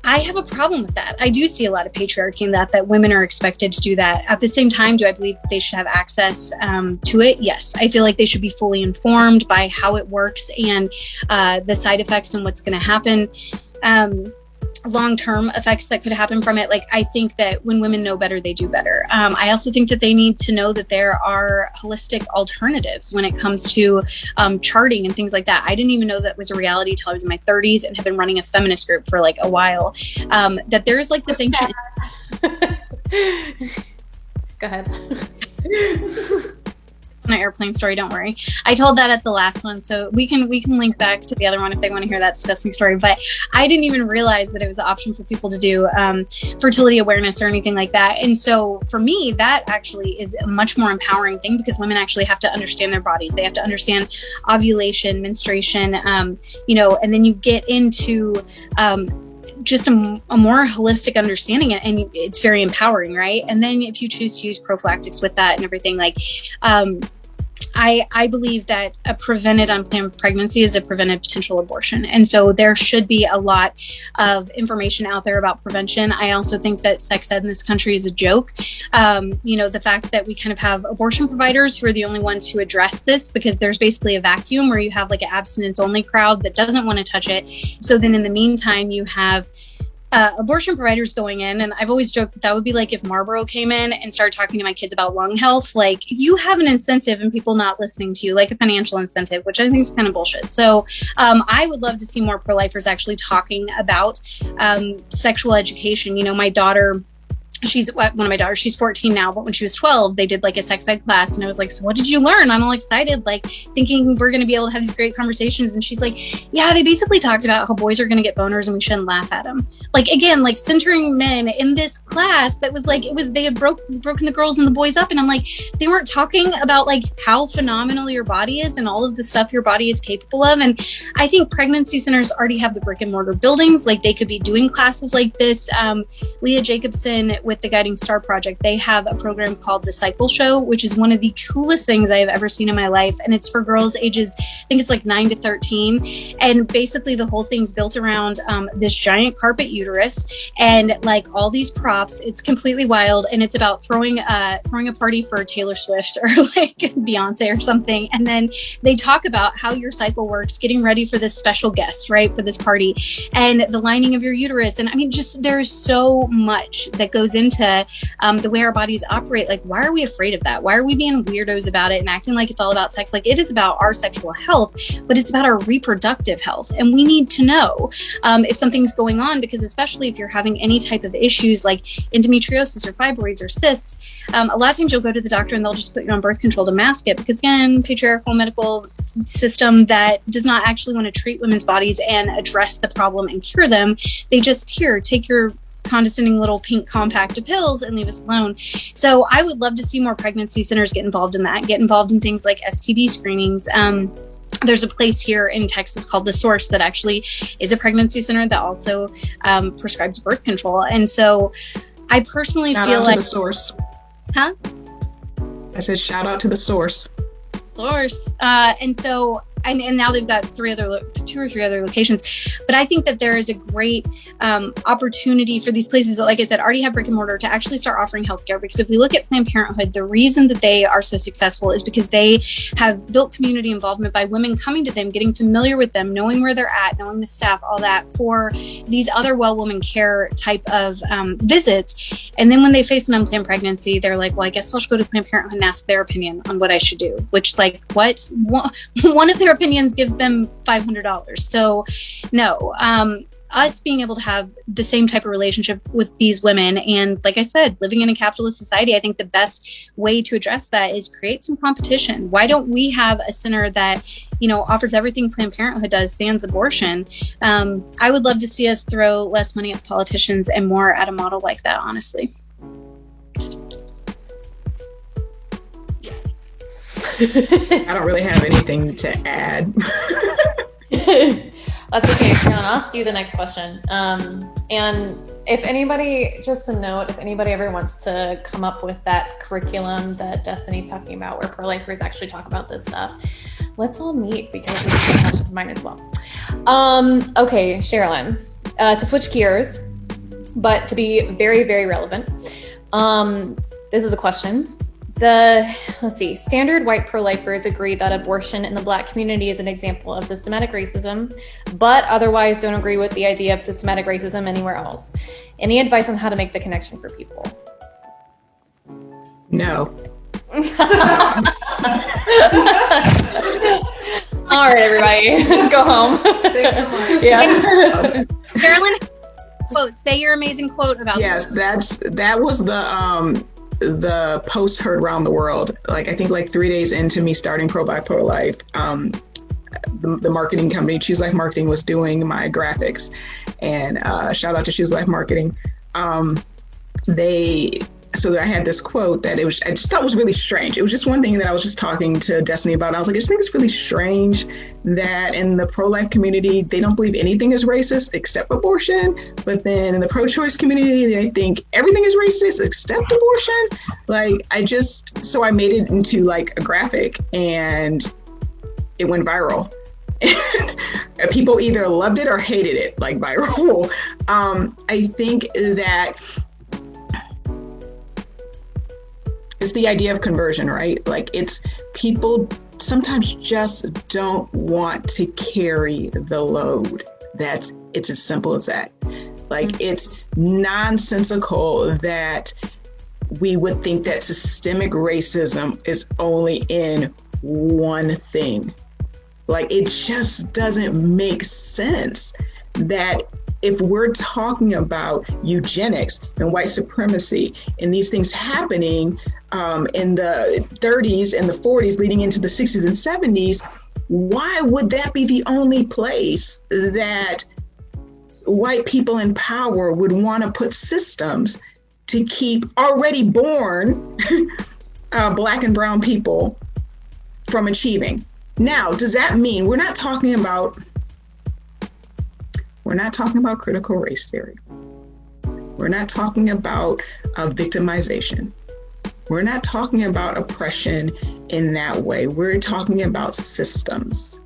I have a problem with that. I do see a lot of patriarchy in that women are expected to do that. At the same time, do I believe that they should have access to it? Yes. I feel like they should be fully informed by how it works and the side effects and what's going to happen. Long-term effects that could happen from it. Like, I think that when women know better, they do better. I also think that they need to know that there are holistic alternatives when it comes to charting and things like that. I didn't even know that was a reality till I was in my 30s and have been running a feminist group for like a while. That there's like this ancient... Go ahead. An airplane story, don't worry. I told that at the last one, so we can link back to the other one if they want to hear that disgusting story. But I didn't even realize that it was an option for people to do fertility awareness or anything like that. And so for me, that actually is a much more empowering thing because women actually have to understand their bodies. They have to understand ovulation, menstruation, and then you get into just a more holistic understanding, and it's very empowering, right? And then if you choose to use prophylactics with that and everything, like I believe that a prevented unplanned pregnancy is a prevented potential abortion. And so there should be a lot of information out there about prevention. I also think that sex ed in this country is a joke. The fact that we kind of have abortion providers who are the only ones who address this because there's basically a vacuum where you have like an abstinence only crowd that doesn't want to touch it. So then in the meantime, you have abortion providers going in, and I've always joked that would be like if Marlboro came in and started talking to my kids about lung health. Like, you have an incentive and people not listening to you, like a financial incentive, which I think is kind of bullshit. So I would love to see more pro-lifers actually talking about sexual education. My daughter, she's 14 now, but when she was 12, they did like a sex ed class, and I was like, so what did you learn? I'm all excited, like thinking we're going to be able to have these great conversations. And she's like, yeah, they basically talked about how boys are going to get boners and we shouldn't laugh at them. Like, again, like centering men in this class that was like, they had broken the girls and the boys up. And I'm like, they weren't talking about like how phenomenal your body is and all of the stuff your body is capable of. And I think pregnancy centers already have the brick and mortar buildings. Like, they could be doing classes like this. Leah Jacobson with with the Guiding Star Project, they have a program called The Cycle Show, which is one of the coolest things I have ever seen in my life. And it's for girls ages, I think it's like 9 to 13. And basically the whole thing's built around this giant carpet uterus and like all these props. It's completely wild. And it's about throwing a party for Taylor Swift or like Beyonce or something. And then they talk about how your cycle works, getting ready for this special guest, right, for this party, and the lining of your uterus. And I mean, just there's so much that goes into the way our bodies operate. Like, why are we afraid of that? Why are we being weirdos about it and acting like it's all about sex? Like, it is about our sexual health, but it's about our reproductive health. And we need to know if something's going on, because especially if you're having any type of issues like endometriosis or fibroids or cysts, a lot of times you'll go to the doctor and they'll just put you on birth control to mask it, because again, patriarchal medical system that does not actually want to treat women's bodies and address the problem and cure them. They just, here, take your condescending little pink compact of pills and leave us alone. So I would love to see more pregnancy centers get involved in that, get involved in things like STD screenings. There's a place here in Texas called The Source that actually is a pregnancy center that also prescribes birth control. And so I personally shout feel out like to The Source. Huh? I said shout out to The Source. And so, and now they've got 2 or 3 other locations. But I think that there is a great opportunity for these places that, like I said, already have brick and mortar to actually start offering healthcare. Because if we look at Planned Parenthood, the reason that they are so successful is because they have built community involvement by women coming to them, getting familiar with them, knowing where they're at, knowing the staff, all that, for these other well woman care type of visits. And then when they face an unplanned pregnancy, they're like, well, I guess I'll just go to Planned Parenthood and ask their opinion on what I should do. Which, like, what? One of their opinions gives them $500. So no, us being able to have the same type of relationship with these women, and like I said, living in a capitalist society, I think the best way to address that is create some competition. Why don't we have a center that, you know, offers everything Planned Parenthood does, sans abortion? I would love to see us throw less money at politicians and more at a model like that, honestly. I don't really have anything to add. That's okay. Sharon, I'll ask you the next question. And if anybody, just a note, if anybody ever wants to come up with that curriculum that Destiny's talking about, where pro-lifers actually talk about this stuff, let's all meet, because it's a passion of mine as well. Okay, Sherilyn, to switch gears, but to be very, very relevant. This is a question. Standard white pro-lifers agree that abortion in the Black community is an example of systematic racism, but otherwise don't agree with the idea of systematic racism anywhere else. Any advice on how to make the connection for people? No. All right, everybody, go home. Yeah. Carolyn, quote, say your amazing quote about this. Yes, that was the post heard around the world. Like, I think like 3 days into me starting Pro-Black Pro-Life, the marketing company, Choose Life Marketing, was doing my graphics. And shout out to Choose Life Marketing. So I had this quote that I just thought was really strange. It was just one thing that I was just talking to Destiny about. And I was like, I just think it's really strange that in the pro-life community, they don't believe anything is racist except abortion. But then in the pro-choice community, they think everything is racist except abortion. Like, so I made it into like a graphic, and it went viral. People either loved it or hated it, like viral. I think that it's the idea of conversion, right? Like, it's people sometimes just don't want to carry the load. It's as simple as that. Like, it's nonsensical that we would think that systemic racism is only in one thing. Like, it just doesn't make sense that if we're talking about eugenics and white supremacy and these things happening in the 30s and the 40s leading into the 60s and 70s, why would that be the only place that white people in power would want to put systems to keep already born Black and brown people from achieving? Now, does that mean we're not talking about critical race theory? We're We're not talking about victimization. We're not talking about oppression in that way. We're talking about systems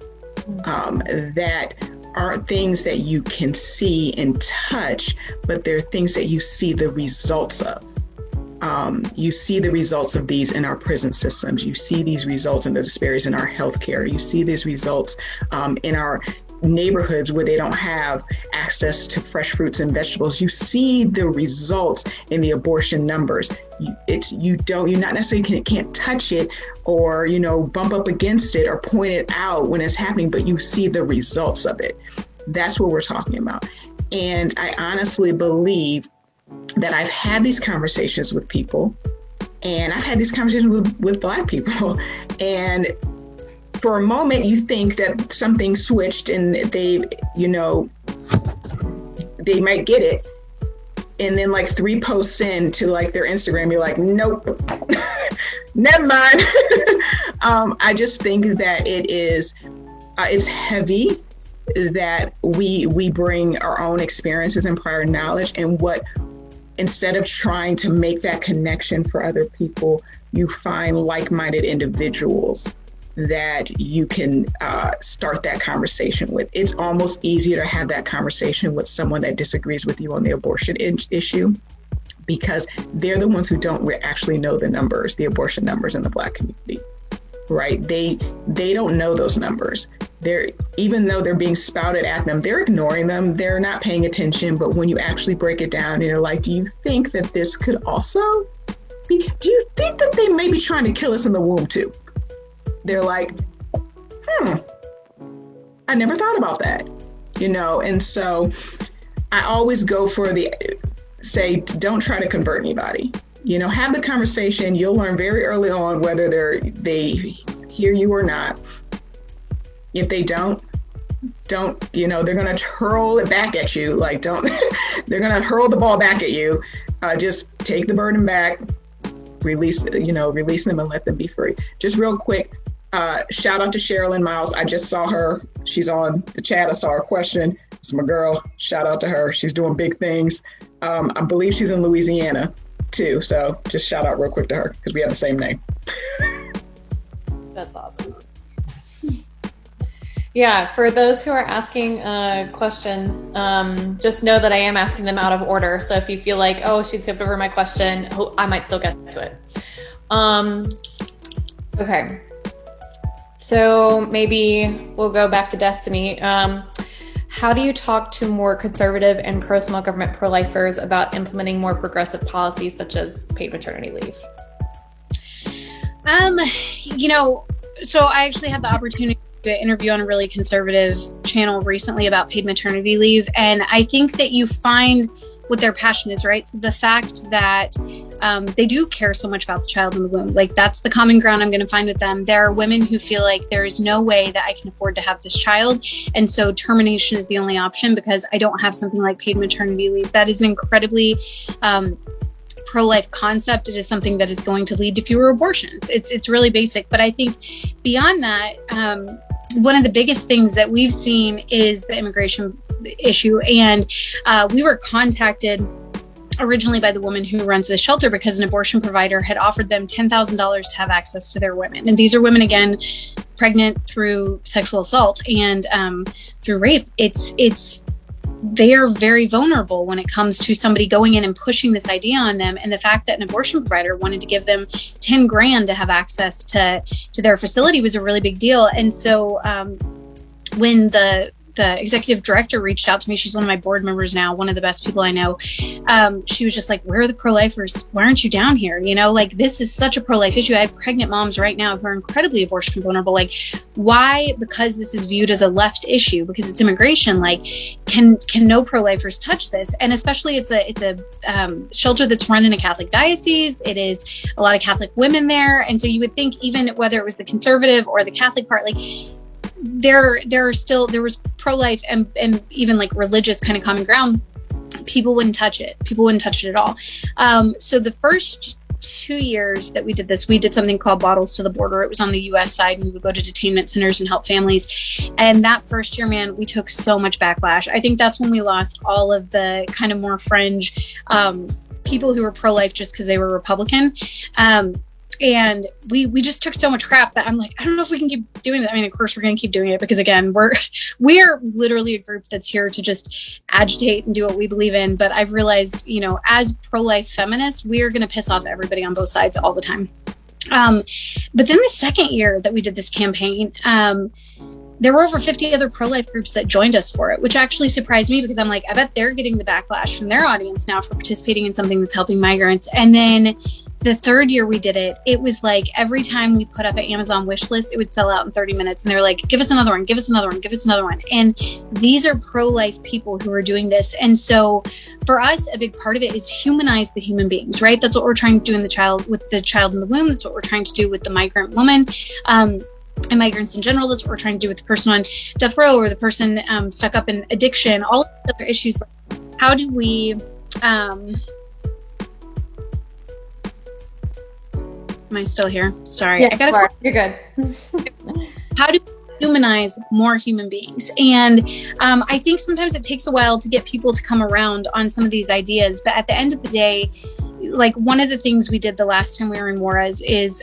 that aren't things that you can see and touch, but they're things that you see the results of. You see the results of these in our prison systems. You see these results in the disparities in our healthcare. You see these results in our neighborhoods where they don't have access to fresh fruits and vegetables. You see the results in the abortion numbers. You're not necessarily can't touch it or, bump up against it or point it out when it's happening, but you see the results of it. That's what we're talking about. And I honestly believe that I've had these conversations with people, and I've had these conversations with Black people, and for a moment you think that something switched and they might get it, and then like 3 posts into like their Instagram, you're like, nope, never mind. I just think that it's heavy that we bring our own experiences and prior knowledge, and instead of trying to make that connection for other people, you find like-minded individuals that you can start that conversation with. It's almost easier to have that conversation with someone that disagrees with you on the abortion issue, because they're the ones who don't actually know the numbers, the abortion numbers in the Black community, right? They don't know those numbers. Even though they're being spouted at them, they're ignoring them. They're not paying attention. But when you actually break it down and you're like, do you think that this could also be, do you think that they may be trying to kill us in the womb too? They're like, I never thought about that, and so I always go for don't try to convert anybody, have the conversation. You'll learn very early on whether they hear you or not. If they don't, they're going to hurl it back at you. They're going to hurl the ball back at you. Just take the burden back, release them and let them be free. Just real quick. Shout out to Sherilyn Miles. I just saw her. She's on the chat. I saw her question. It's my girl. Shout out to her. She's doing big things. I believe she's in Louisiana too. So just shout out real quick to her because we have the same name. That's awesome. Yeah, for those who are asking questions, just know that I am asking them out of order. So if you feel like, oh, she skipped over my question, I might still get to it. Okay. So maybe we'll go back to Destiny. How do you talk to more conservative and pro-small government pro-lifers about implementing more progressive policies such as paid maternity leave? So I actually had the opportunity to interview on a really conservative channel recently about paid maternity leave. And I think that you find what their passion is, right? So the fact that they do care so much about the child in the womb, that's the common ground I'm going to find with them. There are women who feel like there is no way that I can afford to have this child. And so termination is the only option because I don't have something like paid maternity leave. That is an incredibly pro-life concept. It is something that is going to lead to fewer abortions. It's really basic. But I think beyond that, one of the biggest things that we've seen is the immigration issue. And we were contacted originally by the woman who runs the shelter because an abortion provider had offered them $10,000 to have access to their women. And these are women, again, pregnant through sexual assault and through rape. They are very vulnerable when it comes to somebody going in and pushing this idea on them. And the fact that an abortion provider wanted to give them $10,000 to have access to their facility was a really big deal. And so when the executive director reached out to me, she's one of my board members now, one of the best people I know. She was just like, where are the pro-lifers? Why aren't you down here? This is such a pro-life issue. I have pregnant moms right now who are incredibly abortion vulnerable. Why? Because this is viewed as a left issue, because it's immigration. Can no pro-lifers touch this? And especially it's a shelter that's run in a Catholic diocese. It is a lot of Catholic women there. And so you would think even whether it was the conservative or the Catholic part, there was pro-life and even religious kind of common ground. People wouldn't touch it. People wouldn't touch it at all. So the first 2 years that we did this, we did something called Bottles to the Border. It was on the US side, and we would go to detainment centers and help families. And that first year, man, we took so much backlash. I think that's when we lost all of the kind of more fringe people who were pro-life just because they were Republican. And we just took so much crap that I'm like, I don't know if we can keep doing it. I mean, of course we're going to keep doing it because, again, we're literally a group that's here to just agitate and do what we believe in. But I've realized, you know, as pro-life feminists, we're going to piss off everybody on both sides all the time. But then the second year that we did this campaign, there were over 50 other pro-life groups that joined us for it, which actually surprised me because I'm like, I bet they're getting the backlash from their audience now for participating in something that's helping migrants. And then the third year we did it, it was like every time we put up an Amazon wish list, it would sell out in 30 minutes. And they were like, give us another one, give us another one, give us another one. And these are pro-life people who are doing this. And so for us, a big part of it is humanize the human beings, right? That's what we're trying to do with the child in the womb. That's what we're trying to do with the migrant woman. And migrants in general. That's what we're trying to do with the person on death row or the person stuck up in addiction, all of the other issues. How do we... Am I still here? Sorry. Yeah, you're good. How do we humanize more human beings? And I think sometimes it takes a while to get people to come around on some of these ideas. But at the end of the day, like one of the things we did the last time we were in Juarez is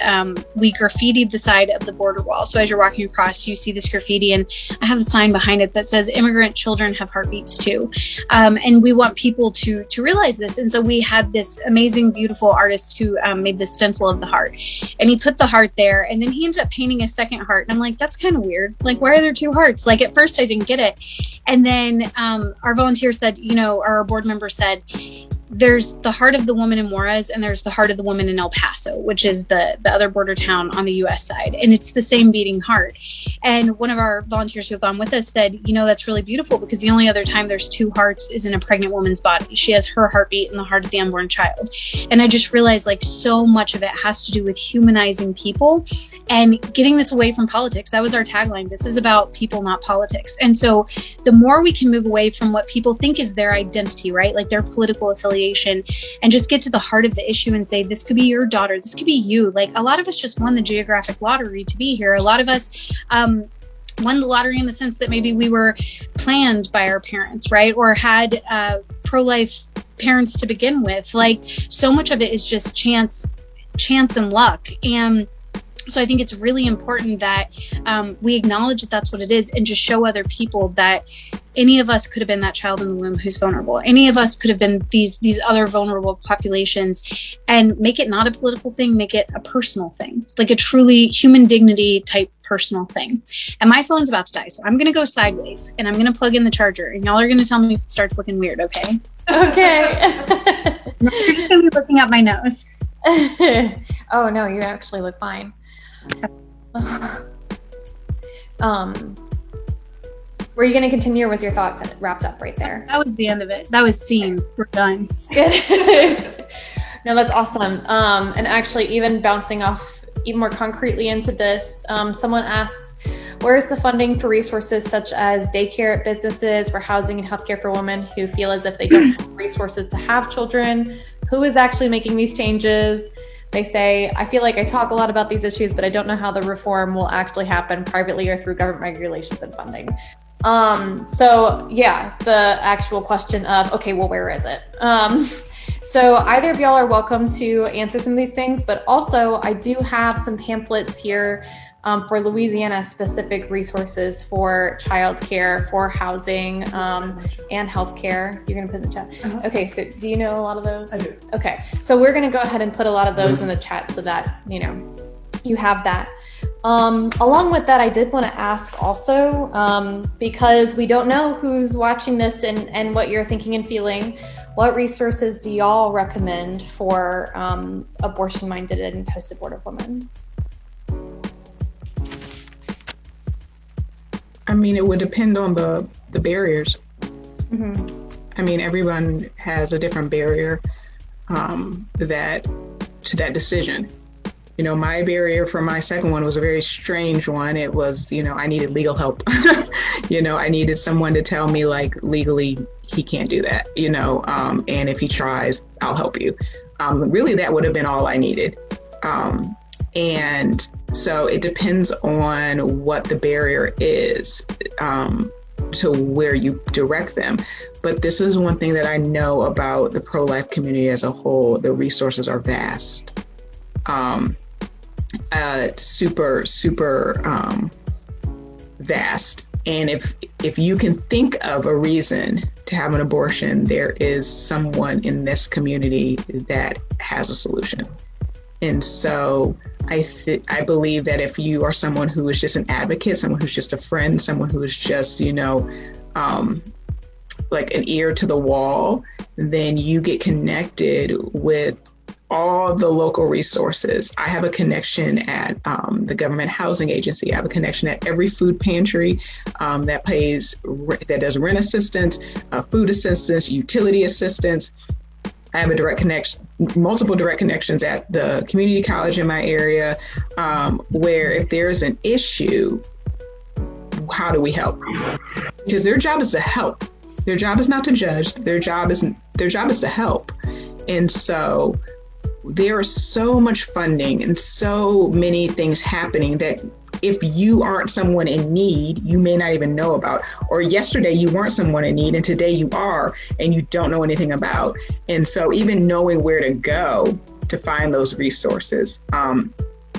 we graffitied the side of the border wall. So as you're walking across, you see this graffiti, and I have the sign behind it that says immigrant children have heartbeats too. And we want people to realize this. And so we had this amazing, beautiful artist who made the stencil of the heart, and he put the heart there, and then he ended up painting a second heart. And I'm like, that's kind of weird. Like, why are there two hearts? Like at first I didn't get it. And then our volunteer said, you know, our board member said, there's the heart of the woman in Juarez and there's the heart of the woman in El Paso, which is the other border town on the US side. And it's the same beating heart. And one of our volunteers who have gone with us said, you know, that's really beautiful because the only other time there's two hearts is in a pregnant woman's body. She has her heartbeat and the heart of the unborn child. And I just realized like so much of it has to do with humanizing people and getting this away from politics. That was our tagline. This is about people, not politics. And so the more we can move away from what people think is their identity, right? Like their political affiliation, and just get to the heart of the issue and say, this could be your daughter. This could be you. Like a lot of us just won the geographic lottery to be here. A lot of us won the lottery in the sense that maybe we were planned by our parents, right? Or had pro-life parents to begin with. Like so much of it is just chance and luck. And so I think it's really important that we acknowledge that that's what it is and just show other people that any of us could have been that child in the womb who's vulnerable. Any of us could have been these other vulnerable populations, and make it not a political thing, make it a personal thing, like a truly human dignity type personal thing. And my phone's about to die, so I'm going to go sideways and I'm going to plug in the charger, and y'all are going to tell me if it starts looking weird, okay? Okay. You're just going to be looking at my nose. Oh, no, you actually look fine. Were you going to continue, or was your thought wrapped up right there? That was the end of it. That was scene. We're done. No, that's awesome. And actually, even bouncing off even more concretely into this, someone asks, where is the funding for resources such as daycare at businesses, for housing and healthcare for women who feel as if they don't have resources to have children? Who is actually making these changes? They say, I feel like I talk a lot about these issues, but I don't know how the reform will actually happen privately or through government regulations and funding. So yeah, the actual question of, okay, well, where is it? So either of y'all are welcome to answer some of these things, but also I do have some pamphlets here for Louisiana specific resources for childcare, for housing, and healthcare. You're gonna put in the chat. Uh-huh. Okay, so do you know a lot of those? I do. Okay, so we're gonna go ahead and put a lot of those in the chat so that, you know, you have that. Along with that, I did want to ask also, because we don't know who's watching this and what you're thinking and feeling, what resources do y'all recommend for abortion-minded and post-abortive women? I mean, it would depend on the barriers. Mm-hmm. I mean, everyone has a different barrier to that decision. You know, my barrier for my second one was a very strange one. It was, you know, I needed legal help. You know, I needed someone to tell me, like, legally, he can't do that, you know, and if he tries, I'll help you. Really, that would have been all I needed. And so it depends on what the barrier is to where you direct them. But this is one thing that I know about the pro-life community as a whole. The resources are vast. Super vast. And if you can think of a reason to have an abortion, there is someone in this community that has a solution. And so I believe that if you are someone who is just an advocate, someone who's just a friend, someone who is just, like an ear to the wall, then you get connected with all the local resources. I have a connection at the Government Housing Agency. I have a connection at every food pantry that does rent assistance, food assistance, utility assistance. I have multiple direct connections at the community college in my area, where if there's an issue, how do we help? Because their job is to help. Their job is not to judge. Their job is to help. And so there is so much funding and so many things happening that if you aren't someone in need, you may not even know about. Or yesterday you weren't someone in need and today you are, and you don't know anything about. And so even knowing where to go to find those resources.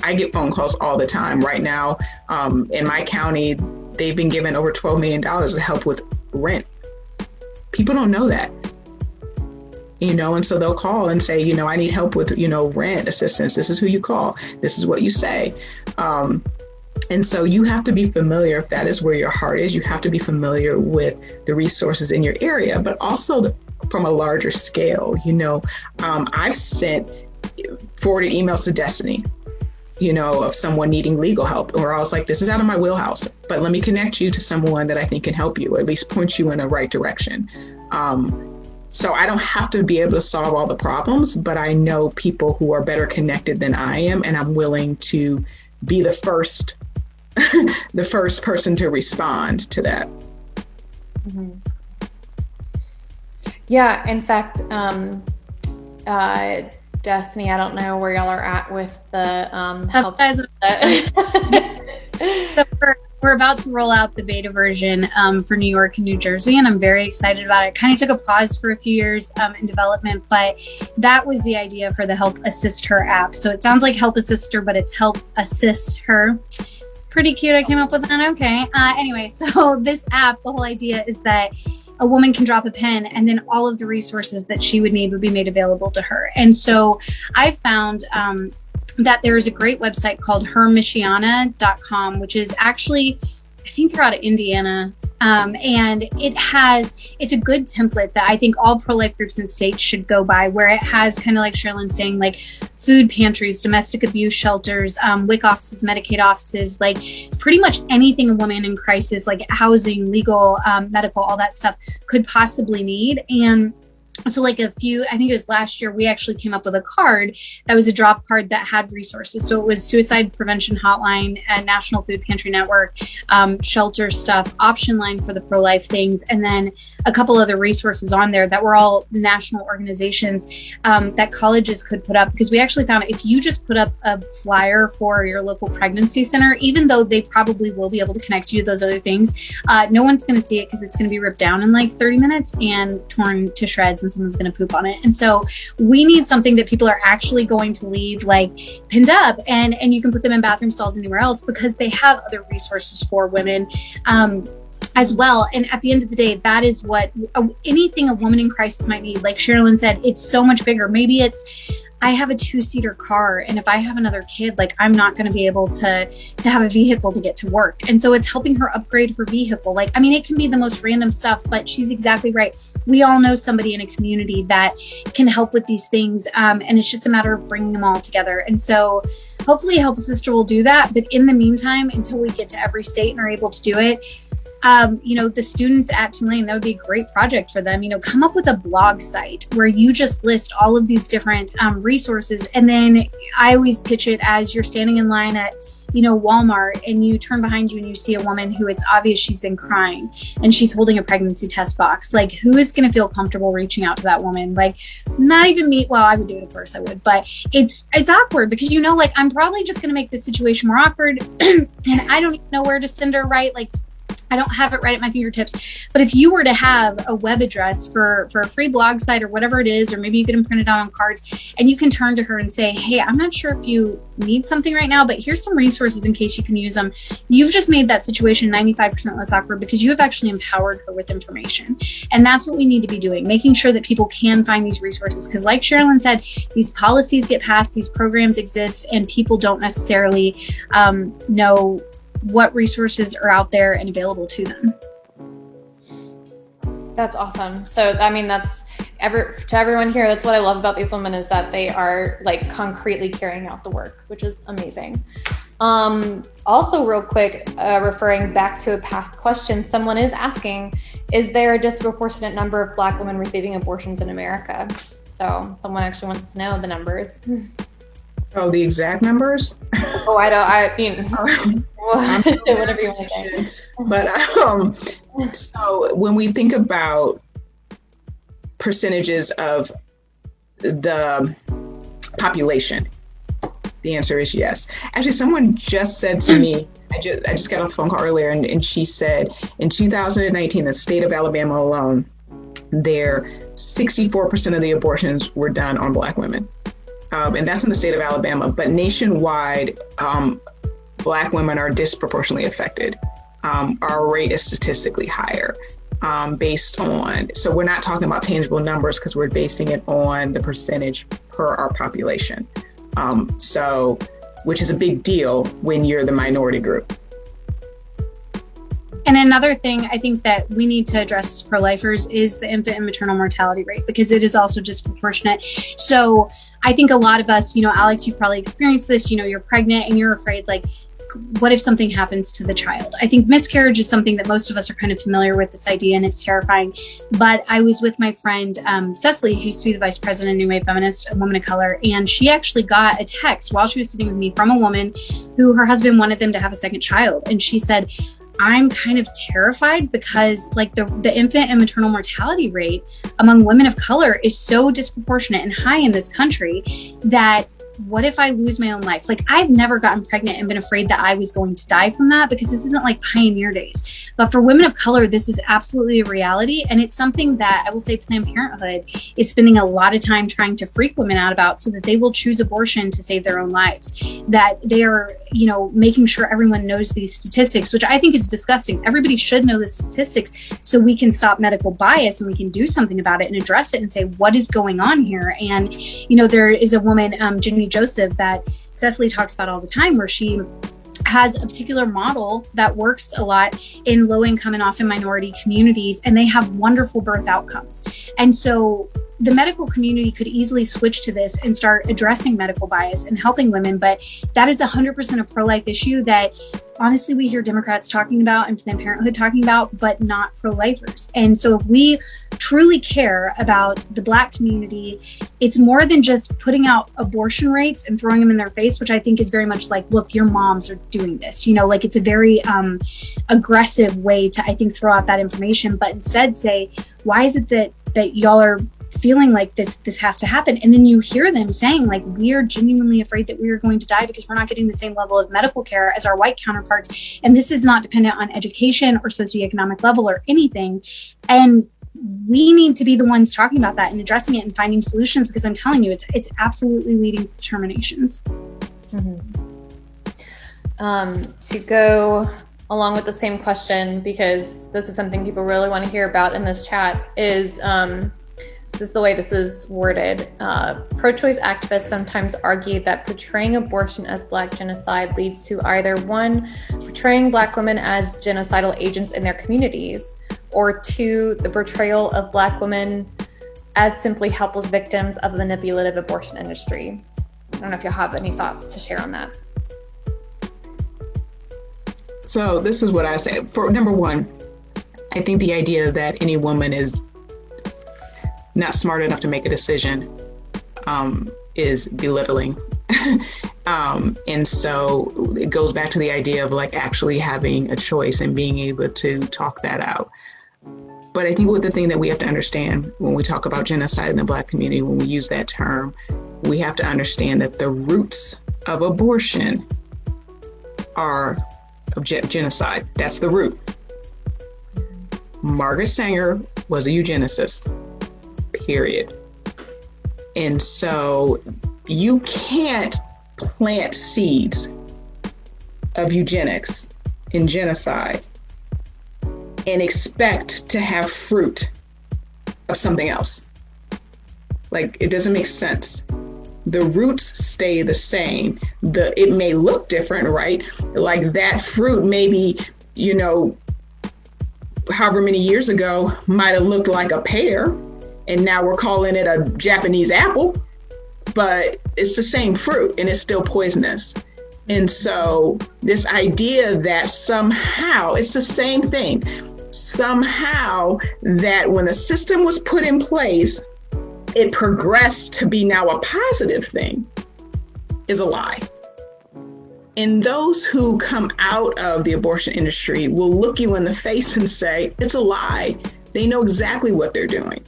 I get phone calls all the time. Right now, in my county, they've been given over $12 million to help with rent. People don't know that. And so they'll call and say, I need help with, rent assistance. This is who you call. This is what you say. And so you have to be familiar, if that is where your heart is, you have to be familiar with the resources in your area, but also from a larger scale. I've forwarded emails to Destiny, of someone needing legal help, or I was like, this is out of my wheelhouse, but let me connect you to someone that I think can help you, or at least point you in the right direction. So I don't have to be able to solve all the problems, but I know people who are better connected than I am, and I'm willing to be the first person to respond to that. Mm-hmm. Yeah, in fact, Destiny, I don't know where y'all are at with the help. So we're about to roll out the beta version for New York and New Jersey, and I'm very excited about it. Kind of took a pause for a few years in development, but that was the idea for the Help Assist Her app. So it sounds like Help Assist Her, but it's Help Assist Her. Pretty cute. I came up with that. Okay. Anyway, so this app, the whole idea is that a woman can drop a pen and then all of the resources that she would need would be made available to her. And so I found that there's a great website called hermishiana.com, which is actually, I think they're out of Indiana. And it's a good template that I think all pro-life groups and states should go by, where it has kind of like Sherilyn saying, like food pantries, domestic abuse shelters, WIC offices, Medicaid offices, like pretty much anything a woman in crisis, like housing, legal, medical, all that stuff could possibly need. And so I think it was last year, we actually came up with a card that was a drop card that had resources. So it was Suicide Prevention Hotline, and National Food Pantry Network, shelter stuff, option line for the pro-life things, and then a couple other resources on there that were all national organizations that colleges could put up. Because we actually found if you just put up a flyer for your local pregnancy center, even though they probably will be able to connect you to those other things, no one's going to see it because it's going to be ripped down in like 30 minutes and torn to shreds, and someone's going to poop on it. And so we need something that people are actually going to leave like pinned up, and you can put them in bathroom stalls anywhere else, because they have other resources for women as well. And at the end of the day, that is what anything a woman in crisis might need. Like Sherilyn said, it's so much bigger. Maybe it's, I have a 2-seater car, and if I have another kid, like I'm not going to be able to have a vehicle to get to work. And so it's helping her upgrade her vehicle. Like, I mean, it can be the most random stuff, but she's exactly right. We all know somebody in a community that can help with these things. And it's just a matter of bringing them all together. And so hopefully Help a Sister will do that. But in the meantime, until we get to every state and are able to do it, the students at Tulane, that would be a great project for them. Come up with a blog site where you just list all of these different resources. And then I always pitch it as you're standing in line at, Walmart, and you turn behind you and you see a woman who it's obvious she's been crying and she's holding a pregnancy test box. Like, who is going to feel comfortable reaching out to that woman? Like, not even me. Well, I would do it, of course I would, but it's awkward because, like, I'm probably just going to make this situation more awkward and I don't even know where to send her, right? Like, I don't have it right at my fingertips. But if you were to have a web address for a free blog site or whatever it is, or maybe you get them printed out on cards, and you can turn to her and say, hey, I'm not sure if you need something right now, but here's some resources in case you can use them. You've just made that situation 95% less awkward because you have actually empowered her with information. And that's what we need to be doing, making sure that people can find these resources. Because like Sherilyn said, these policies get passed, these programs exist, and people don't necessarily know what resources are out there and available to them. That's awesome. So, I mean, to everyone here, that's what I love about these women, is that they are like concretely carrying out the work, which is amazing. Also real quick, referring back to a past question, someone is asking, is there a disproportionate number of Black women receiving abortions in America? So someone actually wants to know the numbers. Oh, the exact numbers? Oh, I mean, whatever you want to say. But so when we think about percentages of the population, the answer is yes. Actually, someone just said to me, I just got off the phone call earlier, and she said in 2019, the state of Alabama alone, 64% of the abortions were done on Black women. And that's in the state of Alabama, but nationwide, Black women are disproportionately affected. Our rate is statistically higher based on, so we're not talking about tangible numbers because we're basing it on the percentage per our population. So, which is a big deal when you're the minority group. And another thing I think that we need to address as pro-lifers is the infant and maternal mortality rate, because it is also disproportionate. So I think a lot of us, Alex, you've probably experienced this, you're pregnant and you're afraid, like, what if something happens to the child? I think miscarriage is something that most of us are kind of familiar with, this idea, and it's terrifying. But I was with my friend, Cecily, who used to be the vice president of New Wave Feminists, a woman of color, and she actually got a text while she was sitting with me from a woman who her husband wanted them to have a second child. And she said, I'm kind of terrified because like the infant and maternal mortality rate among women of color is so disproportionate and high in this country that what if I lose my own life? Like, I've never gotten pregnant and been afraid that I was going to die from that, because this isn't like pioneer days. But for women of color, this is absolutely a reality. And it's something that I will say Planned Parenthood is spending a lot of time trying to freak women out about so that they will choose abortion to save their own lives. That they are, making sure everyone knows these statistics, which I think is disgusting. Everybody should know the statistics so we can stop medical bias and we can do something about it and address it and say, what is going on here? And, there is a woman, Jenny Joseph, that Cecily talks about all the time, where she has a particular model that works a lot in low income and often minority communities, and they have wonderful birth outcomes. And so the medical community could easily switch to this and start addressing medical bias and helping women, but that is 100% a pro-life issue that honestly we hear Democrats talking about and Planned Parenthood talking about, but not pro-lifers. And so if we truly care about the Black community, it's more than just putting out abortion rates and throwing them in their face, which I think is very much like, look, your moms are doing this, like it's a very aggressive way to, I think, throw out that information, but instead say, why is it that y'all are feeling like this has to happen? And then you hear them saying, like, we are genuinely afraid that we are going to die because we're not getting the same level of medical care as our white counterparts. And this is not dependent on education or socioeconomic level or anything. And we need to be the ones talking about that and addressing it and finding solutions, because I'm telling you, it's absolutely leading to terminations. To go along with the same question, because this is something people really want to hear about in this chat, is this is the way this is worded. Pro-choice activists sometimes argue that portraying abortion as Black genocide leads to either 1, portraying Black women as genocidal agents in their communities, or 2, the portrayal of Black women as simply helpless victims of the manipulative abortion industry. I don't know if you'll have any thoughts to share on that. So this is what I say. For number one, I think the idea that any woman is not smart enough to make a decision is belittling. And so it goes back to the idea of like actually having a choice and being able to talk that out. But I think what the thing that we have to understand when we talk about genocide in the Black community, when we use that term, we have to understand that the roots of abortion are of genocide. That's the root. Margaret Sanger was a eugenicist, period. And so you can't plant seeds of eugenics and genocide and expect to have fruit of something else. Like, it doesn't make sense. The roots stay the same. It may look different, right? Like that fruit maybe, you know, however many years ago might have looked like a pear, and now we're calling it a Japanese apple, but it's the same fruit and it's still poisonous. And so this idea that somehow it's the same thing, somehow that when a system was put in place, it progressed to be now a positive thing is a lie. And those who come out of the abortion industry will look you in the face and say, it's a lie. They know exactly what they're doing.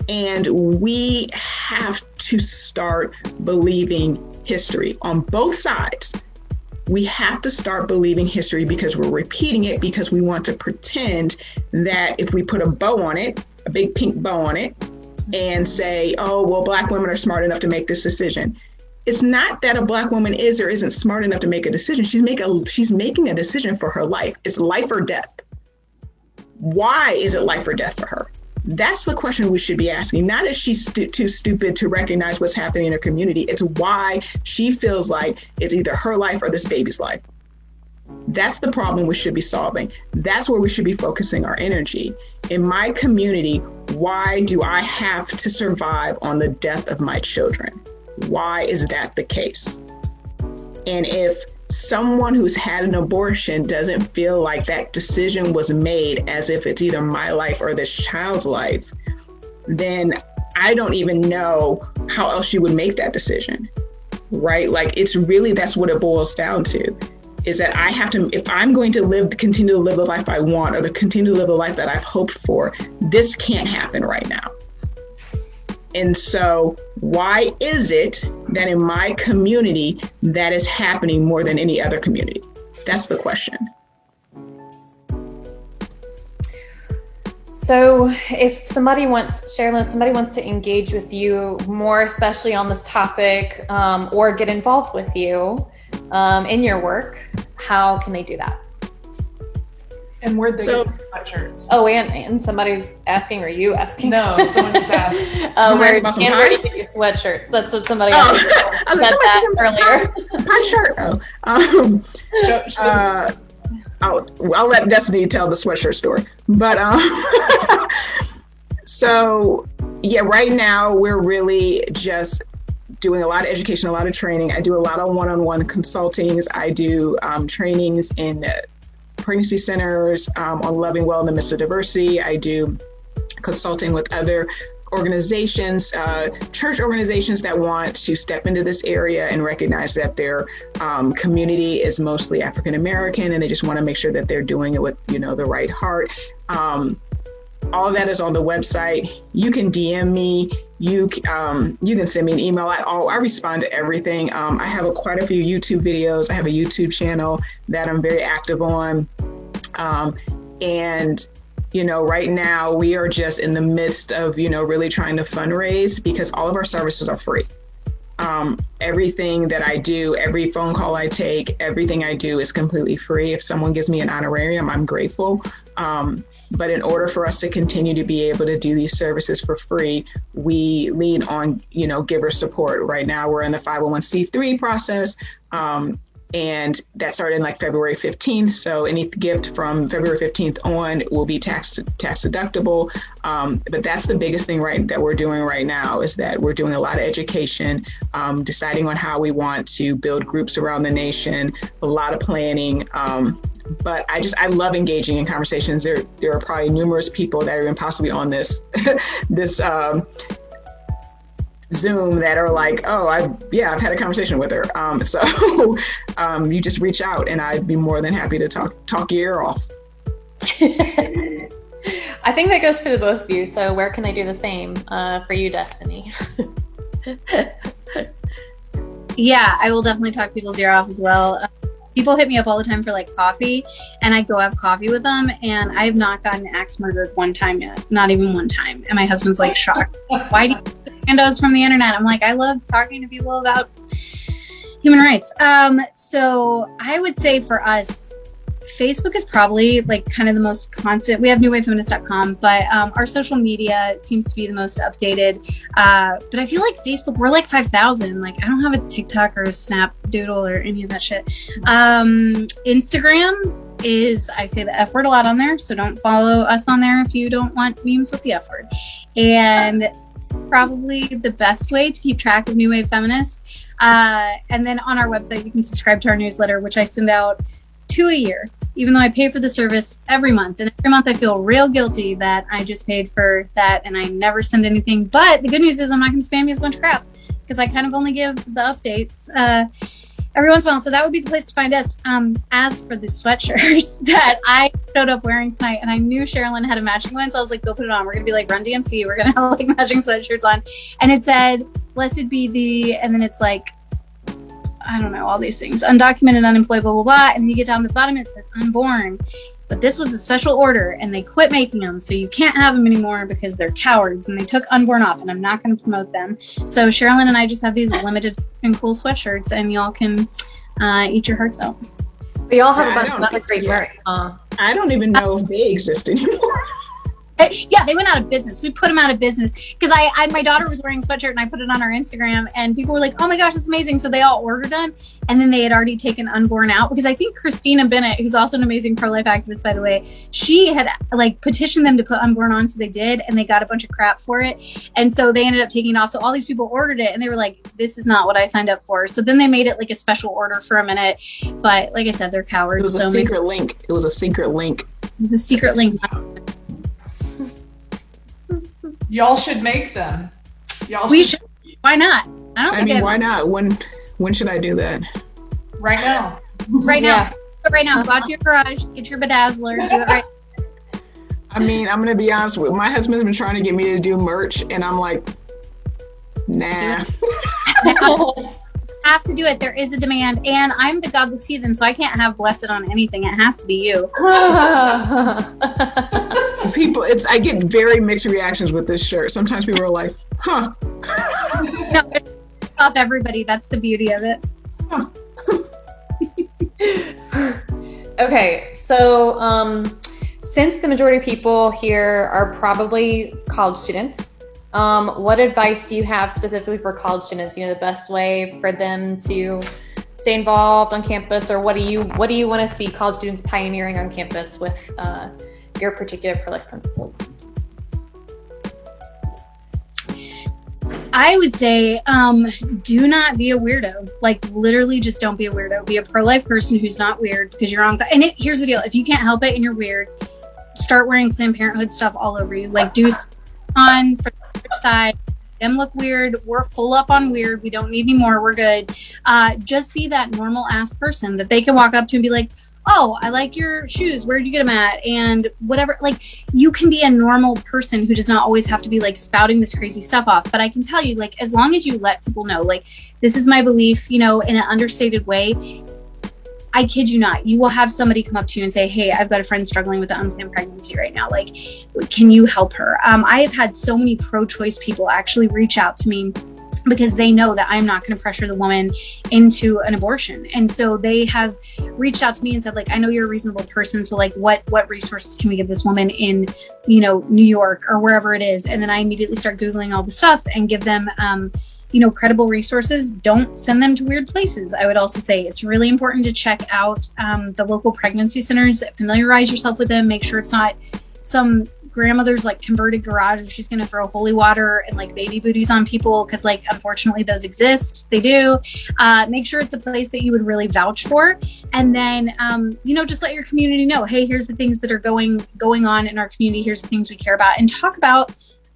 And we have to start believing history on both sides. We have to start believing history because we're repeating it because we want to pretend that if we put a bow on it, a big pink bow on it, and say, oh, well, Black women are smart enough to make this decision. It's not that a Black woman is or isn't smart enough to make a decision. She's making a decision for her life. It's life or death. Why is it life or death for her? That's the question we should be asking. Not if she's too stupid to recognize what's happening in her community. It's why she feels like it's either her life or this baby's life. That's the problem we should be solving. That's where we should be focusing our energy. In my community, why do I have to survive on the death of my children? Why is that the case? And if someone who's had an abortion doesn't feel like that decision was made as if it's either my life or this child's life, then I don't even know how else you would make that decision, right? Like, it's really, that's what it boils down to, is that I have to, if I'm going to continue to live the life I want or to continue to live the life that I've hoped for, this can't happen right now. And so why is it that in my community that is happening more than any other community? That's the question. So if somebody wants to engage with you more, especially on this topic, or get involved with you in your work, how can they do that? And where'd they get sweatshirts? Oh, and somebody's asking, or you asking? No, someone just asked. Where do you get your sweatshirts? That's what somebody asked. Said that earlier. Pie shirt. I'll let Destiny tell the sweatshirt story. But so yeah, right now we're really just doing a lot of education, a lot of training. I do a lot of one-on-one consultings. I do trainings in pregnancy centers on loving well in the midst of diversity. I do consulting with other organizations, church organizations that want to step into this area and recognize that their community is mostly African American, and they just want to make sure that they're doing it with, the right heart. All of that is on the website. You can DM me. You can send me an email. I respond to everything. I have quite a few YouTube videos. I have a YouTube channel that I'm very active on. And right now we are just in the midst of, really trying to fundraise because all of our services are free. Everything that I do, every phone call I take, everything I do is completely free. If someone gives me an honorarium, I'm grateful. But in order for us to continue to be able to do these services for free, we lean on, giver support. Right now, we're in the 501c3 process. And that started in February 15th. So any gift from February 15th on will be tax deductible. But that's the biggest thing that we're doing right now, is that we're doing a lot of education, deciding on how we want to build groups around the nation, a lot of planning. But I love engaging in conversations. There are probably numerous people that are even possibly on this Zoom that are like, oh, I've had a conversation with her. So you just reach out, and I'd be more than happy to talk your ear off. I think that goes for the both of you. So where can I do the same for you, Destiny? Yeah, I will definitely talk people's ear off as well. People hit me up all the time for like coffee, and I go have coffee with them, and I have not gotten axe murdered one time yet, not even one time. And my husband's like shocked. Why do you get randos from the internet? I'm like, I love talking to people about human rights. So I would say for us, Facebook is probably like kind of the most constant. We have newwavefeminist.com, but our social media seems to be the most updated. But I feel like Facebook, we're like 5,000. Like I don't have a TikTok or a Snapdoodle or any of that shit. Instagram is, I say the F word a lot on there, so don't follow us on there if you don't want memes with the F word. And probably the best way to keep track of New Wave Feminist. And then on our website, you can subscribe to our newsletter, which I send out 2 a year, even though I pay for the service every month. And every month I feel real guilty that I just paid for that and I never send anything. But the good news is I'm not going to spam you with a bunch of crap, because I kind of only give the updates every once in a while. So that would be the place to find us. As for the sweatshirts that I showed up wearing tonight, and I knew Sherilyn had a matching one, so I was like, go put it on. We're going to be like Run DMC. We're going to have like matching sweatshirts on. And it said, blessed be the, and then it's like, I don't know, all these things, undocumented, unemployed, blah, blah, blah. And then you get down to the bottom, it says unborn. But this was a special order, and they quit making them, so you can't have them anymore because they're cowards, and they took unborn off, and I'm not going to promote them. So Sherilyn and I just have these limited and cool sweatshirts, and y'all can eat your hearts out. We all have a bunch of other great merch. I don't even know if they exist anymore. Yeah, they went out of business. We put them out of business because my daughter was wearing a sweatshirt and I put it on our Instagram, and people were like, oh my gosh, that's amazing. So they all ordered them, and then they had already taken unborn out, because I think Christina Bennett, who's also an amazing pro-life activist, by the way, she had like petitioned them to put unborn on. So they did, and they got a bunch of crap for it. And so they ended up taking it off. So all these people ordered it and they were like, this is not what I signed up for. So then they made it like a special order for a minute. But like I said, they're cowards. It was a secret link. It was a secret link. It was a secret link. Y'all should make them. We should. Why not? I mean, why not? When should I do that? Right now. Right now. Right now. Go out to your garage, get your bedazzler, do it right. I mean, I'm gonna be honest with my husband's been trying to get me to do merch, and I'm like, nah. Have to do it. There is a demand, and I'm the godless heathen, so I can't have blessed on anything. It has to be you. People, I get very mixed reactions with this shirt. Sometimes people are like, huh. No, it's off everybody. That's the beauty of it. Huh. Okay, so since the majority of people here are probably college students, what advice do you have specifically for college students? You know, the best way for them to stay involved on campus, or what do you want to see college students pioneering on campus with your particular pro-life principles? I would say, do not be a weirdo. Like, literally just don't be a weirdo. Be a pro-life person who's not weird, because you're on. And here's the deal. If you can't help it and you're weird, start wearing Planned Parenthood stuff all over you. Like, do on for the other side. Them look weird. We're full up on weird. We don't need any more. We're good. Just be that normal ass person that they can walk up to and be like, oh, I like your shoes. Where'd you get them at? And whatever, like, you can be a normal person who does not always have to be like spouting this crazy stuff off. But I can tell you, like, as long as you let people know, like, this is my belief, you know, in an understated way, I kid you not, you will have somebody come up to you and say, hey, I've got a friend struggling with an unplanned pregnancy right now. Like, can you help her? I have had so many pro-choice people actually reach out to me because they know that I'm not going to pressure the woman into an abortion. And so they have reached out to me and said, like, I know you're a reasonable person. So like, what resources can we give this woman in, you know, New York or wherever it is? And then I immediately start Googling all the stuff and give them, you know, credible resources. Don't send them to weird places. I would also say it's really important to check out the local pregnancy centers, familiarize yourself with them, make sure it's not some grandmother's like converted garage where she's going to throw holy water and like baby booties on people, because like unfortunately those exist. They do. Make sure it's a place that you would really vouch for, and then you know, just let your community know, hey, here's the things that are going on in our community, here's the things we care about, and talk about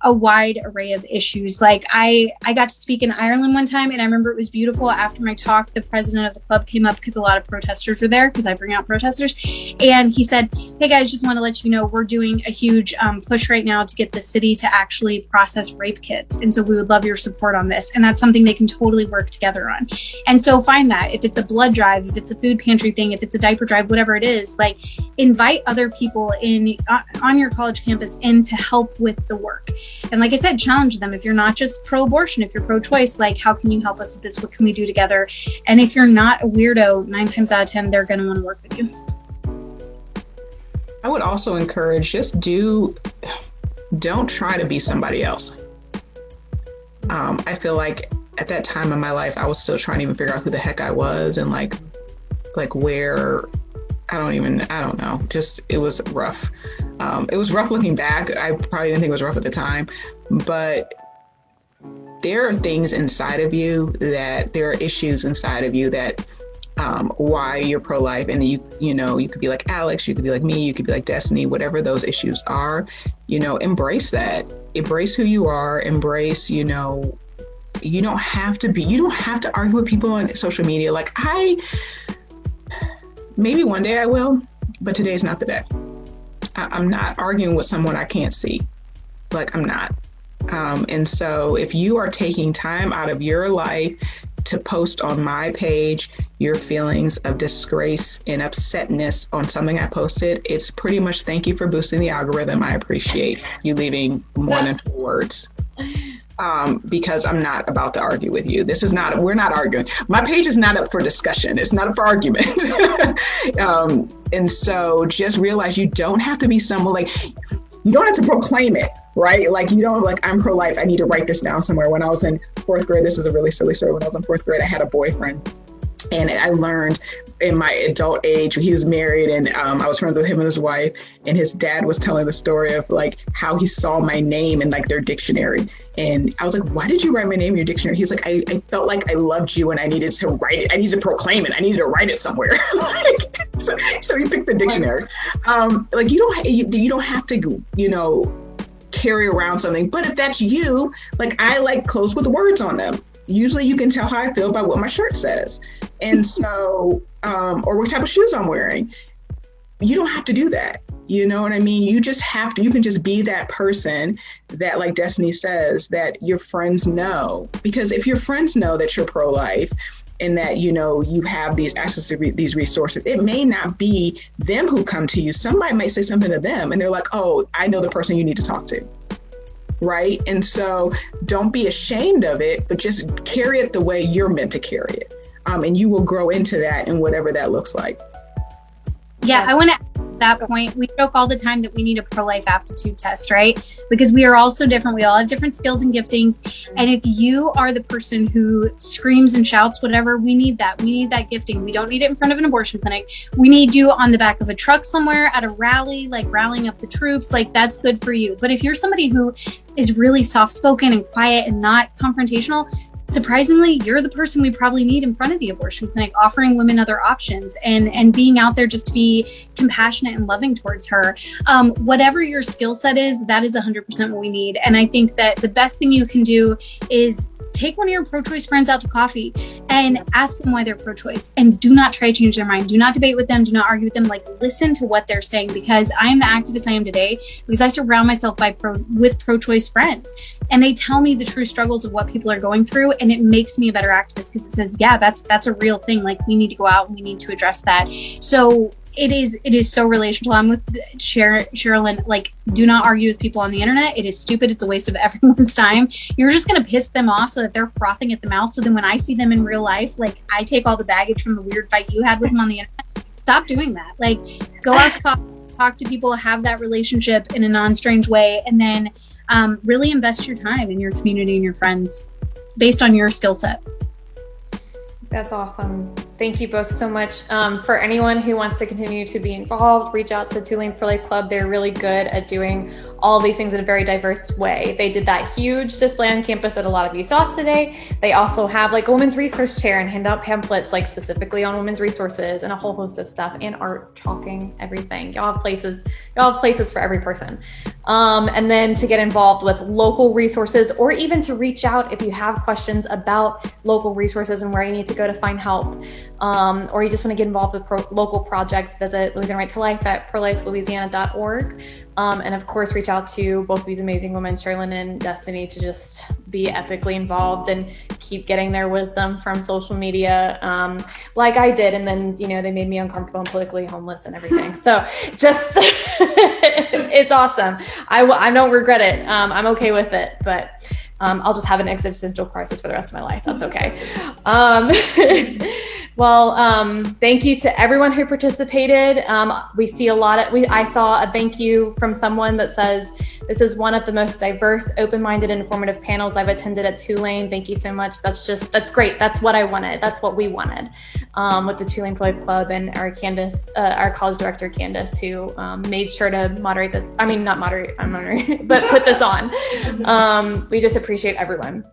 a wide array of issues. Like I got to speak in Ireland one time, and I remember it was beautiful. After my talk, the president of the club came up because a lot of protesters were there, because I bring out protesters, and he said, "Hey guys, just want to let you know we're doing a huge push right now to get the city to actually process rape kits, and so we would love your support on this." And that's something they can totally work together on. And so find that, if it's a blood drive, if it's a food pantry thing, if it's a diaper drive, whatever it is, like invite other people in on your college campus in to help with the work. And like I said, challenge them. If you're not just pro-abortion, if you're pro-choice, like, how can you help us with this? What can we do together? And if you're not a weirdo, 9 times out of 10, they're going to want to work with you. I would also encourage, don't try to be somebody else. I feel like at that time in my life, I was still trying to even figure out who the heck I was, and like where, I don't know. Just, it was rough. It was rough looking back. I probably didn't think it was rough at the time, but there are things inside of you, that there are issues inside of you that, why you're pro-life. And you could be like Alex, you could be like me, you could be like Destiny, whatever those issues are, embrace that, embrace who you are, embrace, you don't have to argue with people on social media. Like, maybe one day I will, but today's not the day. I'm not arguing with someone I can't see. Like, I'm not. And so if you are taking time out of your life to post on my page your feelings of disgrace and upsetness on something I posted, it's pretty much thank you for boosting the algorithm. I appreciate you leaving more than 4 words. Because I'm not about to argue with you. We're not arguing. My page is not up for discussion. It's not up for argument. And so just realize you don't have to be someone, like, you don't have to proclaim it, right? Like, you don't, like, I'm pro-life, I need to write this down somewhere. When I was in 4th grade, this is a really silly story. When I was in 4th grade, I had a boyfriend. And I learned in my adult age, he was married, and I was friends with him and his wife, and his dad was telling the story of like how he saw my name in like their dictionary. And I was like, why did you write my name in your dictionary? He's like, I felt like I loved you and I needed to write it. I needed to proclaim it. I needed to write it somewhere. so he picked the dictionary. Like, you don't have to, carry around something. But if that's you, like, I like clothes with words on them. Usually you can tell how I feel by what my shirt says. And so, or what type of shoes I'm wearing. You don't have to do that. You know what I mean? You can just be that person that, like Destiny says, that your friends know. Because if your friends know that you're pro-life and that, you have these access to these resources, it may not be them who come to you. Somebody might say something to them and they're like, oh, I know the person you need to talk to. Right? And so don't be ashamed of it, but just carry it the way you're meant to carry it. And you will grow into that, and whatever that looks like. Yeah, I want to add to that point. We joke all the time that we need a pro-life aptitude test, right? Because we are all so different. We all have different skills and giftings. And if you are the person who screams and shouts, whatever, we need that. We need that gifting. We don't need it in front of an abortion clinic. We need you on the back of a truck somewhere at a rally, like rallying up the troops. Like, that's good for you. But if you're somebody who is really soft-spoken and quiet and not confrontational, surprisingly, you're the person we probably need in front of the abortion clinic, offering women other options and being out there just to be compassionate and loving towards her. Whatever your skill set is, that is 100% what we need. And I think that the best thing you can do is take one of your pro-choice friends out to coffee and ask them why they're pro-choice, and do not try to change their mind. Do not debate with them. Do not argue with them. Like, listen to what they're saying, because I am the activist I am today because I surround myself with pro-choice friends, and they tell me the true struggles of what people are going through, and it makes me a better activist because it says, yeah, that's a real thing. Like, we need to go out and we need to address that. So it is so relational. I'm with Sherilyn. Like, do not argue with people on the internet. It is stupid. It's a waste of everyone's time. You're just going to piss them off so that they're frothing at the mouth. So then when I see them in real life, like, I take all the baggage from the weird fight you had with them on the internet. Stop doing that. Like, go out to coffee, talk to people, have that relationship in a non-strange way, and then really invest your time in your community and your friends based on your skill set. That's awesome. Thank you both so much. For anyone who wants to continue to be involved, reach out to Tulane Pro-Life Club. They're really good at doing all these things in a very diverse way. They did that huge display on campus that a lot of you saw today. They also have like a women's resource chair and hand out pamphlets like specifically on women's resources and a whole host of stuff, and art, talking, everything. Y'all have places for every person. And then to get involved with local resources, or even to reach out if you have questions about local resources and where you need to go to find help. Or you just want to get involved with local projects, visit Louisiana Right to Life at prolifelouisiana.org. And of course, reach out to both these amazing women, Sherilyn and Destiny, to just be epically involved and keep getting their wisdom from social media, like I did. And then, they made me uncomfortable and politically homeless and everything. So just, it's awesome. I don't regret it. I'm okay with it, but I'll just have an existential crisis for the rest of my life. That's okay. Well, thank you to everyone who participated. We see I saw a thank you from someone that says, this is one of the most diverse, open-minded, and informative panels I've attended at Tulane. Thank you so much. That's great. That's what I wanted. That's what we wanted with the Tulane Pro-Life Club and our college director, Candace, who made sure to moderate this. I mean, not moderate, I'm moderating, but put this on. We just appreciate everyone.